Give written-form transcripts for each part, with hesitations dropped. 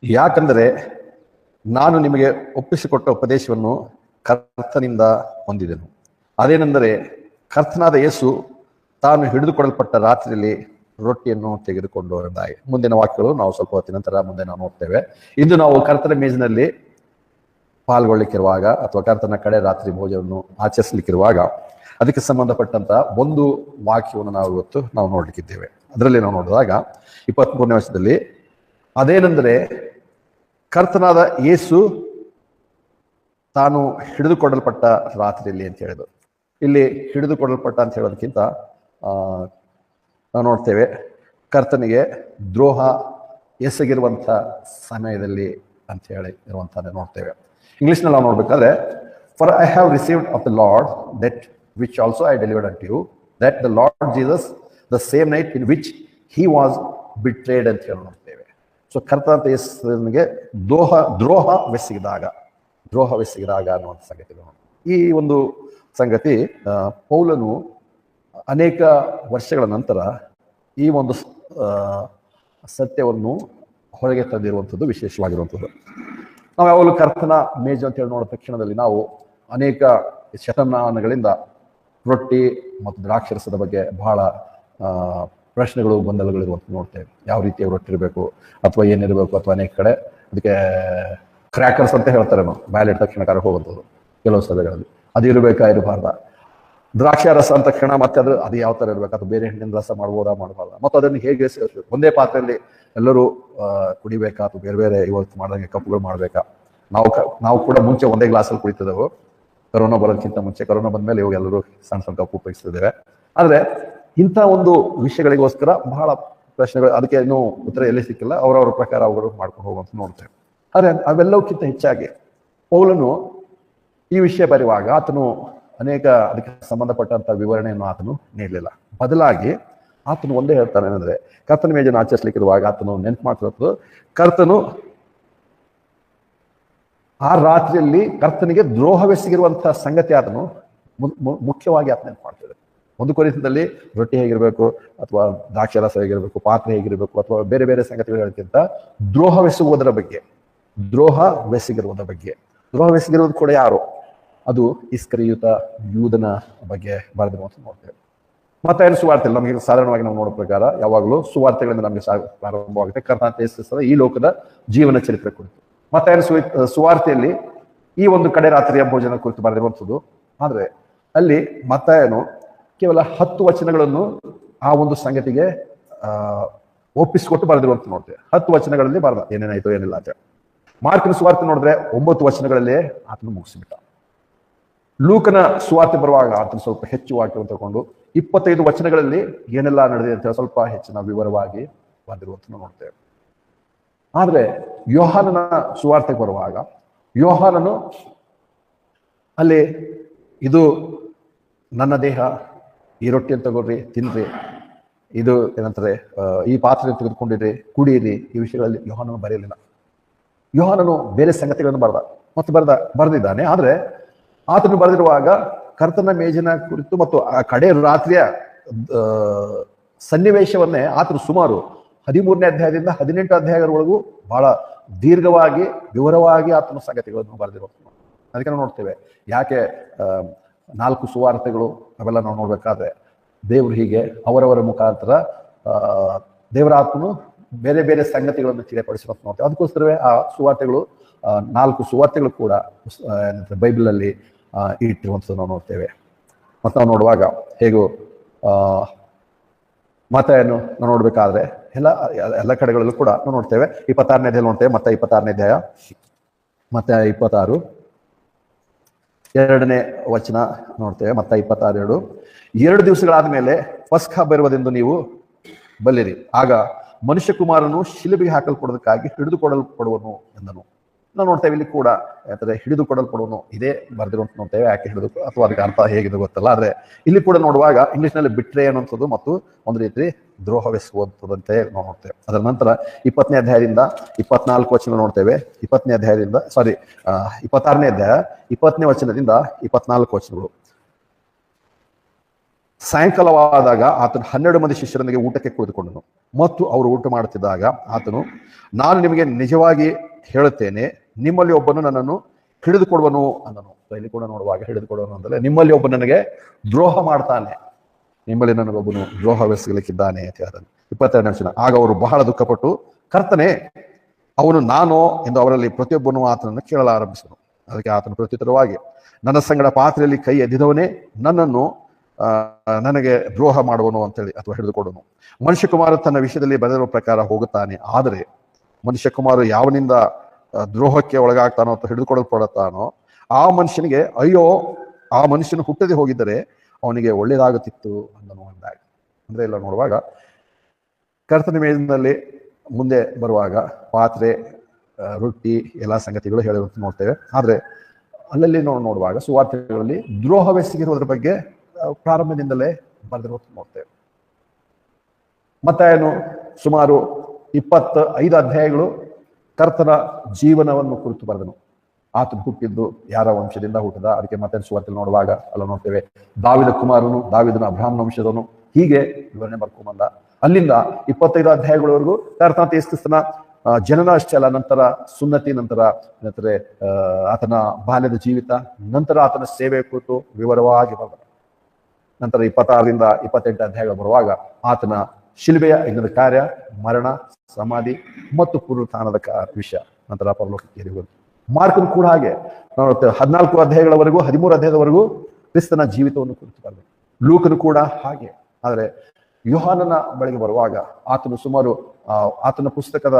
ಯಾಕಂದರೆ ನಾನು ನಿಮಗೆ ಒಪ್ಪಿಸಿಕೊಟ್ಟ ಉಪದೇಶವನ್ನು ಕರ್ತನಿಂದ ಹೊಂದಿದೆನು. ಅದೇನೆಂದರೆ, ಕರ್ತನಾದ ಯೇಸು ತಾನು ಹಿಡಿದುಕೊಡಲ್ಪಟ್ಟ ರಾತ್ರಿಯಲ್ಲಿ ರೊಟ್ಟಿಯನ್ನು ತೆಗೆದುಕೊಂಡು ಎಂದಾಗಿ. ಮುಂದಿನ ವಾಕ್ಯಗಳು ನಾವು ಸ್ವಲ್ಪ ಹೊತ್ತಿನ ನಂತರ ಮುಂದೆ ನಾವು ನೋಡ್ತೇವೆ. ಇಂದು ನಾವು ಕರ್ತನ ಮೇಜಿನಲ್ಲಿ ಪಾಲ್ಗೊಳ್ಳಿಕ್ಕಿರುವಾಗ ಅಥವಾ ಕರ್ತನ ಕಡೆ ರಾತ್ರಿ ಭೋಜನವನ್ನು ಆಚರಿಸಲಿಕ್ಕಿರುವಾಗ ಅದಕ್ಕೆ ಸಂಬಂಧಪಟ್ಟಂತ ಒಂದು ವಾಕ್ಯವನ್ನು ನಾವು ನೋಡ್ಲಿಕ್ಕಿದ್ದೇವೆ. ಅದರಲ್ಲಿ ನಾವು ನೋಡಿದಾಗ 23ನೇ ವರ್ಷದಲ್ಲಿ ಅದೇನೆಂದರೆ, ಕರ್ತನಾದ ಯೇಸು ತಾನು ಹಿಡಿದುಕೊಡಲ್ಪಟ್ಟ ರಾತ್ರಿಯಲ್ಲಿ ಅಂತ ಹೇಳಿದ್ರು. ಇಲ್ಲಿ ಹಿಡಿದುಕೊಡಲ್ಪಟ್ಟ ಅಂತ ಹೇಳೋದಕ್ಕಿಂತ ನಾವು ನೋಡ್ತೇವೆ ಕರ್ತನಿಗೆ ದ್ರೋಹ ಎಸಗಿರುವಂಥ ಸಮಯದಲ್ಲಿ ಅಂತ ಹೇಳಿ ಇರುವಂಥದ್ದು ನೋಡ್ತೇವೆ. ಇಂಗ್ಲಿಷ್ನಲ್ಲಿ ನಾವು ನೋಡ್ಬೇಕಾದ್ರೆ, for I have received of the Lord that which also I delivered unto you, that the Lord Jesus the same night in which he was betrayed ಅಂತ ಹೇಳಿ ನೋಡ್ತೇವೆ. ಸೊ ಕರ್ತನಾದ ಯೇಸುವಿಗೆ ದ್ರೋಹವೆಸಗಿದಾಗ ಅನ್ನುವಂಥ ಸಂಗತಿ. ಈ ಒಂದು ಸಂಗತಿ ಪೌಲನು ಅನೇಕ ವರ್ಷಗಳ ನಂತರ ಈ ಒಂದು ಸತ್ಯವನ್ನು ಹೊರಗೆ ತಂದಿರುವಂಥದ್ದು ವಿಶೇಷವಾಗಿರುವಂಥದ್ದು. ನಾವು ಯಾವಾಗಲೂ ಕರ್ತನ ಮೇಜು ಅಂತ ಹೇಳಿ ನೋಡಿದ ತಕ್ಷಣದಲ್ಲಿ ನಾವು ಅನೇಕ ಶತಮಾನಗಳಿಂದ ರೊಟ್ಟಿ ಮತ್ತು ದ್ರಾಕ್ಷರಸದ ಬಗ್ಗೆ ಬಹಳ ಪ್ರಶ್ನೆಗಳು ಗೊಂದಲಗಳಿರುವಂಥ ನೋಡ್ತೇವೆ. ಯಾವ ರೀತಿಯ ರೊಟ್ಟಿ ಇರಬೇಕು ಅಥವಾ ಏನಿರಬೇಕು, ಅಥವಾ ಅನೇಕ ಕಡೆ ಅದಕ್ಕೆ ಕ್ರ್ಯಾಕರ್ಸ್ ಅಂತ ಹೇಳ್ತಾರೆ, ನಾವು ಬಾಯಲ್ಲಿಟ್ಟ ತಕ್ಷಣ ಕರಗೆ ಹೋಗುವಂಥದ್ದು ಕೆಲವು ಸಭೆಗಳಲ್ಲಿ. ಅದು ಇರಬೇಕಾ ಇರಬಾರ್ದ? ದ್ರಾಕ್ಷಿ ರಸ ಅಂತ ತಕ್ಷಣ ಮತ್ತೆ ಅದು ಯಾವ ಥರ ಇರಬೇಕು, ಅಥವಾ ಬೇರೆ ಹಣ್ಣಿನ ರಸ ಮಾಡ್ಬೋದಾ ಮಾಡಬಾರ್ದ, ಮತ್ತು ಅದನ್ನು ಹೇಗೆ ಸೇರಿಸಬೇಕು, ಒಂದೇ ಪಾತ್ರೆಯಲ್ಲಿ ಎಲ್ಲರೂ ಕುಡಿಬೇಕಾ ಅಥವಾ ಬೇರೆ ಬೇರೆ ಇವತ್ತು ಮಾಡ್ದಂಗೆ ಕಪ್ಪುಗಳು ಮಾಡಬೇಕಾ? ನಾವು ಕೂಡ ಮುಂಚೆ ಒಂದೇ ಗ್ಲಾಸಲ್ಲಿ ಕುಡಿತಿದ್ದೆವು, ಕರೋನಾ ಬರೋದಕ್ಕಿಂತ ಮುಂಚೆ. ಕರೋನಾ ಬಂದಮೇಲೆ ಇವಾಗ ಎಲ್ಲರೂ ಸಣ್ಣ ಸಣ್ಣ ಕಪ್ಪು ಉಪಯೋಗಿಸ್ತಿದ್ದೇವೆ. ಆದರೆ ಇಂಥ ಒಂದು ವಿಷಯಗಳಿಗೋಸ್ಕರ ಬಹಳ ಪ್ರಶ್ನೆಗಳು, ಅದಕ್ಕೆ ಇನ್ನೂ ಉತ್ತರ ಎಲ್ಲಿ ಸಿಕ್ಕಿಲ್ಲ. ಅವರವರ ಪ್ರಕಾರ ಅವರು ಮಾಡ್ಕೊಂಡು ಹೋಗುವಂತ ನೋಡ್ತೇವೆ. ಆದರೆ ಅವೆಲ್ಲವಕ್ಕಿಂತ ಹೆಚ್ಚಾಗಿ ಪೌಲನು ಈ ವಿಷಯ ಬರೆಯುವಾಗ ಆತನು ಅನೇಕ ಅದಕ್ಕೆ ಸಂಬಂಧಪಟ್ಟಂತ ವಿವರಣೆಯನ್ನು ಆತನು ನೀಡಲಿಲ್ಲ. ಬದಲಾಗಿ ಆತನು ಒಂದೇ ಹೇಳ್ತಾನೆ, ಏನಂದ್ರೆ ಕರ್ತನ ಮೇಜನ್ನು ಆಚರಿಸಲಿಕ್ಕಿರುವಾಗ ಆತನು ನೆನ್ಪು ಮಾಡ್ತಿರೋದು, ಕರ್ತನು ಆ ರಾತ್ರಿಯಲ್ಲಿ ಕರ್ತನಿಗೆ ದ್ರೋಹವೆಸಗಿರುವಂತಹ ಸಂಗತಿ ಆತನು ಮುಖ್ಯವಾಗಿ ಆತ ನೆನ್ಪು ಮಾಡ್ತಿದ್ದಾರೆ. ಒಂದು ಕೊರಿಂಥದಲ್ಲಿ ರೊಟ್ಟಿ ಹೇಗಿರಬೇಕು, ಅಥವಾ ದ್ರಾಕ್ಷಾರಸ ಹೇಗಿರಬೇಕು, ಪಾತ್ರೆ ಹೇಗಿರಬೇಕು, ಅಥವಾ ಬೇರೆ ಬೇರೆ ಸಂಗತಿಗಳಕ್ಕಿಂತ ದ್ರೋಹವೆಸಗುವುದರ ಬಗ್ಗೆ, ದ್ರೋಹವೆಸಗಿರುವುದು ಕೂಡ ಯಾರು? ಅದು ಇಸ್ಕರಿಯೋತ ಯೂದನ ಬಗ್ಗೆ ಬರೆದಿರುವಂತ ನೋಡ್ತೇವೆ. ಮತ್ತಾಯನ ಸುವಾರ್ತೆಯಲ್ಲಿ ನಮಗೆ ಸಾಧಾರಣವಾಗಿ ನಾವು ನೋಡೋ ಪ್ರಕಾರ ಯಾವಾಗಲೂ ಸುವಾರ್ತೆಗಳಿಂದ ನಮಗೆ ಪ್ರಾರಂಭವಾಗುತ್ತೆ. ಕರ್ತನಾದ ಯೇಸು ಈ ಲೋಕದ ಜೀವನ ಚರಿತ್ರೆ ಕುರಿತು ಮತ್ತಾಯನ ಸುವಾರ್ತೆಯಲ್ಲಿ ಈ ಒಂದು ಕಡೆ ರಾತ್ರಿಯ ಭೋಜನ ಕುರಿತು ಬರೆದಿರುವಂಥದ್ದು. ಆದರೆ ಅಲ್ಲಿ ಮತ್ತಾಯನು ಕೇವಲ 10 ವಚನಗಳನ್ನು ಆ ಒಂದು ಸಂಗತಿಗೆ ಒಪ್ಪಿಸಿಕೊಟ್ಟು ಬರೆದಿರುವಂತ ನೋಡ್ತೇವೆ. 10 ವಚನಗಳಲ್ಲಿ ಬರೆದ ಏನೇನಾಯ್ತು ಏನಿಲ್ಲ ಅಂತ. ಮಾರ್ಕನ ಸುವಾರ್ತೆ ನೋಡಿದ್ರೆ 9 ವಚನಗಳಲ್ಲೇ ಆತನು ಮುಗಿಸಿಬಿಟ್ಟ. ಲೂಕನ ಸುವಾರ್ತೆ ಬರುವಾಗ ಆತನು ಸ್ವಲ್ಪ ಹೆಚ್ಚು ವಾಕ್ಯವನ್ನು ತಗೊಂಡು 25 ವಚನಗಳಲ್ಲಿ ಏನೆಲ್ಲ ನಡೆದಿದೆ ಅಂತ ಸ್ವಲ್ಪ ಹೆಚ್ಚಿನ ವಿವರವಾಗಿ ಬಂದಿರುವಂತ ನೋಡ್ತೇವೆ. ಆದ್ರೆ ಯೋಹಾನನ ಸುವಾರ್ತೆಗೆ ಬರುವಾಗ ಯೋಹಾನನು ಅಲ್ಲಿ ಇದು ನನ್ನ ದೇಹ, ಈ ರೊಟ್ಟಿಯನ್ನು ತಗೊಳ್ರಿ, ತಿನ್ರಿ, ಇದು ಏನಂತಾರೆ ಈ ಪಾತ್ರೆ ತೆಗೆದುಕೊಂಡಿರಿ, ಕುಡಿಯಿರಿ, ಈ ವಿಷಯಗಳಲ್ಲಿ ಯೋಹಾನನು ಬರೆಯಲಿಲ್ಲ. ಯೋಹಾನನು ಬೇರೆ ಸಂಗತಿಗಳನ್ನು ಬರೆದಿದ್ದಾನೆ. ಆದ್ರೆ ಆತನು ಬರೆದಿರುವಾಗ ಕರ್ತನ ಮೇಜಿನ ಕುರಿತು ಮತ್ತು ಆ ಕಡೆ ರಾತ್ರಿಯ ಸನ್ನಿವೇಶವನ್ನೇ ಆತನು ಸುಮಾರು 13ನೇ ಅಧ್ಯಾಯದಿಂದ 18 ಅಧ್ಯಾಯಗಳವರೆಗೂ ಬಹಳ ದೀರ್ಘವಾಗಿ ವಿವರವಾಗಿ ಆತನ ಸಂಗತಿಗಳನ್ನು ಬರೆದಿರುವಂತ. ಅದಕ್ಕೆ ನಾವು ನೋಡ್ತೇವೆ ಯಾಕೆ 4 ಸುವಾರ್ತೆಗಳು ಅವೆಲ್ಲ ನಾವು ನೋಡ್ಬೇಕಾದ್ರೆ ದೇವರು ಹೀಗೆ ಅವರವರ ಮುಖಾಂತರ ದೇವರ ಆತ್ಮನು ಬೇರೆ ಬೇರೆ ಸಂಗತಿಗಳನ್ನು ತಿಳಿಯಪಡಿಸುವಂತ ನೋಡ್ತೇವೆ. ಅದಕ್ಕೋಸ್ಕರವೇ ಆ ಸುವಾರ್ತೆಗಳು 4 ಸುವಾರ್ತೆಗಳು ಕೂಡ ಬೈಬಲ್ ಅಲ್ಲಿ ಇಟ್ಟಿರುವಂಥದ್ದು ನಾವು ನೋಡ್ತೇವೆ. ಮತ್ತು ನಾವು ನೋಡುವಾಗ ಹೇಗೂ ಮತ್ತಾಯನು ನಾವು ನೋಡ್ಬೇಕಾದ್ರೆ ಎಲ್ಲ ಕಡೆಗಳಲ್ಲೂ ಕೂಡ ನಾವು ನೋಡ್ತೇವೆ. 26ನೇ ಅಧ್ಯಾಯ ನೋಡ್ತೇವೆ, ಮತ್ತೆ 26ನೇ ಅಧ್ಯಾಯ, ಮತ್ತೆ 26 2ನೇ ವಚನ ನೋಡ್ತೇವೆ. ಮತ್ತೆ 26:2, 2 ದಿವಸಗಳಾದ ಮೇಲೆ ಪಸ್ಕ ಬರುವುದೆಂದು ನೀವು ಬಲ್ಲಿರಿ, ಆಗ ಮನುಷ್ಯ ಕುಮಾರನು ಶಿಲುಬೆಗೆ ಹಾಕಲ್ಪಡೋದಕ್ಕಾಗಿ ಹಿಡಿದುಕೊಡಲ್ಪಡುವನು ಎಂದನು. ನಾವು ನೋಡ್ತೇವೆ ಇಲ್ಲಿ ಕೂಡ ಯಾಕಂದ್ರೆ ಹಿಡಿದುಕೊಡಲ್ಪಡುವನು ಇದೇ ಬರೆದಿರುವಂತ ನೋಡ್ತೇವೆ. ಯಾಕೆ ಹಿಡಿದು ಅಥವಾ ಅದಕ್ಕೆ ಅರ್ಥ ಹೇಗಿದೆ ಗೊತ್ತಲ್ಲ. ಆದ್ರೆ ಇಲ್ಲಿ ಕೂಡ ನೋಡುವಾಗ ಇಂಗ್ಲಿಷ್ನಲ್ಲಿ ಬಿಟ್ರೆ ಅನ್ನುವಂಥದ್ದು ಮತ್ತು ಒಂದು ರೀತಿ ದ್ರೋಹವೆಸುವಂಥದ್ದಂತೆ ನಾವು ನೋಡ್ತೇವೆ. ಅದರ ನಂತರ 20ನೇ ಅಧ್ಯಾಯದಿಂದ 24 ವಚನ ನೋಡ್ತೇವೆ. 26ನೇ ಅಧ್ಯಾಯ 20ನೇ ವಚನದಿಂದ 24 ವಚನಗಳು. ಸಾಯಂಕಾಲವಾದಾಗ ಆತನು 12 ಮಂದಿ ಶಿಷ್ಯರೊಂದಿಗೆ ಊಟಕ್ಕೆ ಕುಳಿತುಕೊಂಡನು. ಮತ್ತು ಅವರು ಊಟ ಮಾಡುತ್ತಿದ್ದಾಗ ಆತನು, ನಾನು ನಿಮಗೆ ನಿಜವಾಗಿ ಹೇಳುತ್ತೇನೆ, ನಿಮ್ಮಲ್ಲಿ ಒಬ್ಬನು ನನ್ನನ್ನು ಹಿಡಿದುಕೊಡುವನು ಅಂದನು. ಇಲ್ಲಿ ಕೂಡ ನೋಡುವಾಗ ಹಿಡಿದುಕೊಡುವನು ಅಂದರೆ ನಿಮ್ಮಲ್ಲಿ ಒಬ್ಬ ನನಗೆ ದ್ರೋಹ ಮಾಡ್ತಾನೆ, ನಿಮ್ಮಲ್ಲಿ ನನಗೊಬ್ಬನು ದ್ರೋಹವೆಸಗಲಿಕ್ಕಿದ್ದಾನೆ ಅಂತ ಹೇಳಿದನು. 22ನೇ ವಚನ. ಆಗ ಅವರು ಬಹಳ ದುಃಖಪಟ್ಟು, ಕರ್ತನೇ, ಅವನು ನಾನೋ ಎಂದು ಅವರಲ್ಲಿ ಪ್ರತಿಯೊಬ್ಬನು ಆತನನ್ನು ಕೇಳಲಾರಂಭಿಸಿದನು. ಅದಕ್ಕೆ ಆತನು ಪ್ರತ್ಯುತ್ತರವಾಗಿ, ನನ್ನ ಸಂಗಡ ಪಾತ್ರೆಯಲ್ಲಿ ಕೈ ಎದ್ದಿದವನೇ ನನ್ನನ್ನು ನನಗೆ ದ್ರೋಹ ಮಾಡುವನು ಅಂತೇಳಿ ಅಥವಾ ಹಿಡಿದುಕೊಡುವನು. ಮನುಷ್ಯಕುಮಾರ ತನ್ನ ವಿಷಯದಲ್ಲಿ ಬರೆದಿರುವ ಪ್ರಕಾರ ಹೋಗುತ್ತಾನೆ, ಆದರೆ ಮನುಷ್ಯಕುಮಾರ ಯಾವನಿಂದ ದ್ರೋಹಕ್ಕೆ ಒಳಗಾಗ್ತಾನೋ ಅಥವಾ ಹಿಡಿದುಕೊಡಲ್ಪಡುತ್ತಾನೋ ಆ ಮನುಷ್ಯನಿಗೆ ಅಯ್ಯೋ, ಆ ಮನುಷ್ಯನು ಹುಟ್ಟದೆ ಹೋಗಿದ್ದರೆ ಅವನಿಗೆ ಒಳ್ಳೇದಾಗುತ್ತಿತ್ತು ಅಂದನು ಅಂದಾಗ. ಅಂದ್ರೆ ಇಲ್ಲ ನೋಡುವಾಗ ಕರ್ತನ ಮೇಲಿನಲ್ಲಿ ಮುಂದೆ ಬರುವಾಗ ಪಾತ್ರೆ, ರೊಟ್ಟಿ ಎಲ್ಲ ಸಂಗತಿಗಳು ಹೇಳಿರುವಂತ ನೋಡ್ತೇವೆ. ಆದ್ರೆ ಅಲ್ಲಲ್ಲಿ ನೋಡುವಾಗ ಸುವಾರ್ತೆಗಳಲ್ಲಿ ದ್ರೋಹವೆಸಗಿರುವುದರ ಬಗ್ಗೆ ಪ್ರಾರಂಭದಿಂದಲೇ ಬರೆದಿರುವಂತ ನೋಡ್ತೇವೆ. ಮತ್ತಾಯನು ಸುಮಾರು 25 ಅಧ್ಯಾಯಗಳು ಕರ್ತನ ಜೀವನವನ್ನು ಕುರಿತು ಬರೆದನು. ಆತನು ಹುಟ್ಟಿದ್ದು ಯಾರ ವಂಶದಿಂದ ಹುಟ್ಟಿದ, ಅದಕ್ಕೆ ಮತ್ತೆ ಸುವಾರ್ತೆಯಲ್ಲಿ ನೋಡುವಾಗ ಅಲ್ಲ ನೋಡ್ತೇವೆ, ದಾವಿದ ಕುಮಾರನು, ದಾವಿದನ ಅಬ್ರಹಾಮನ ವಂಶದವನು, ಹೀಗೆ ವಿವರಣೆ ಮಾಡ್ಕೊಂಬಂದ. ಅಲ್ಲಿಂದ 25 ಅಧ್ಯಾಯಗಳವರೆಗೂ ಕರ್ತನ ಯೇಸು ಕ್ರಿಸ್ತನ ಜನನ ಅಷ್ಟೇ ಅಲ್ಲ, ನಂತರ ಸುನ್ನತಿ, ನಂತರ ಆತನ ಬಾಲ್ಯದ ಜೀವಿತ, ನಂತರ ಆತನ ಸೇವೆ ಕುರಿತು ವಿವರವಾಗಿ ಬರೆದ. ನಂತರ 26ರಿಂದ 28 ಅಧ್ಯಾಯಗಳು ಬರುವಾಗ ಆತನ ಶಿಲುಬೆಯ ಯಜ್ಞದ ಕಾರ್ಯ, ಮರಣ, ಸಮಾಧಿ ಮತ್ತು ಪುನರುತ್ಥಾನದ ವಿಷಯ, ನಂತರ ಪರಲೋಕಕ್ಕೆ. ಮಾರ್ಕನು ಕೂಡ ಹಾಗೆ 14 ಅಧ್ಯಾಯಗಳವರೆಗೂ 13 ಅಧ್ಯಾಯದವರೆಗೂ ಕ್ರಿಸ್ತನ ಜೀವಿತವನ್ನು ಕುರಿತು ಬರೆದ. ಲೂಕನು ಕೂಡ ಹಾಗೆ. ಆದರೆ ಯೋಹಾನನ ಬಳಿಗೆ ಬರುವಾಗ ಆತನು ಸುಮಾರು ಆತನ ಪುಸ್ತಕದ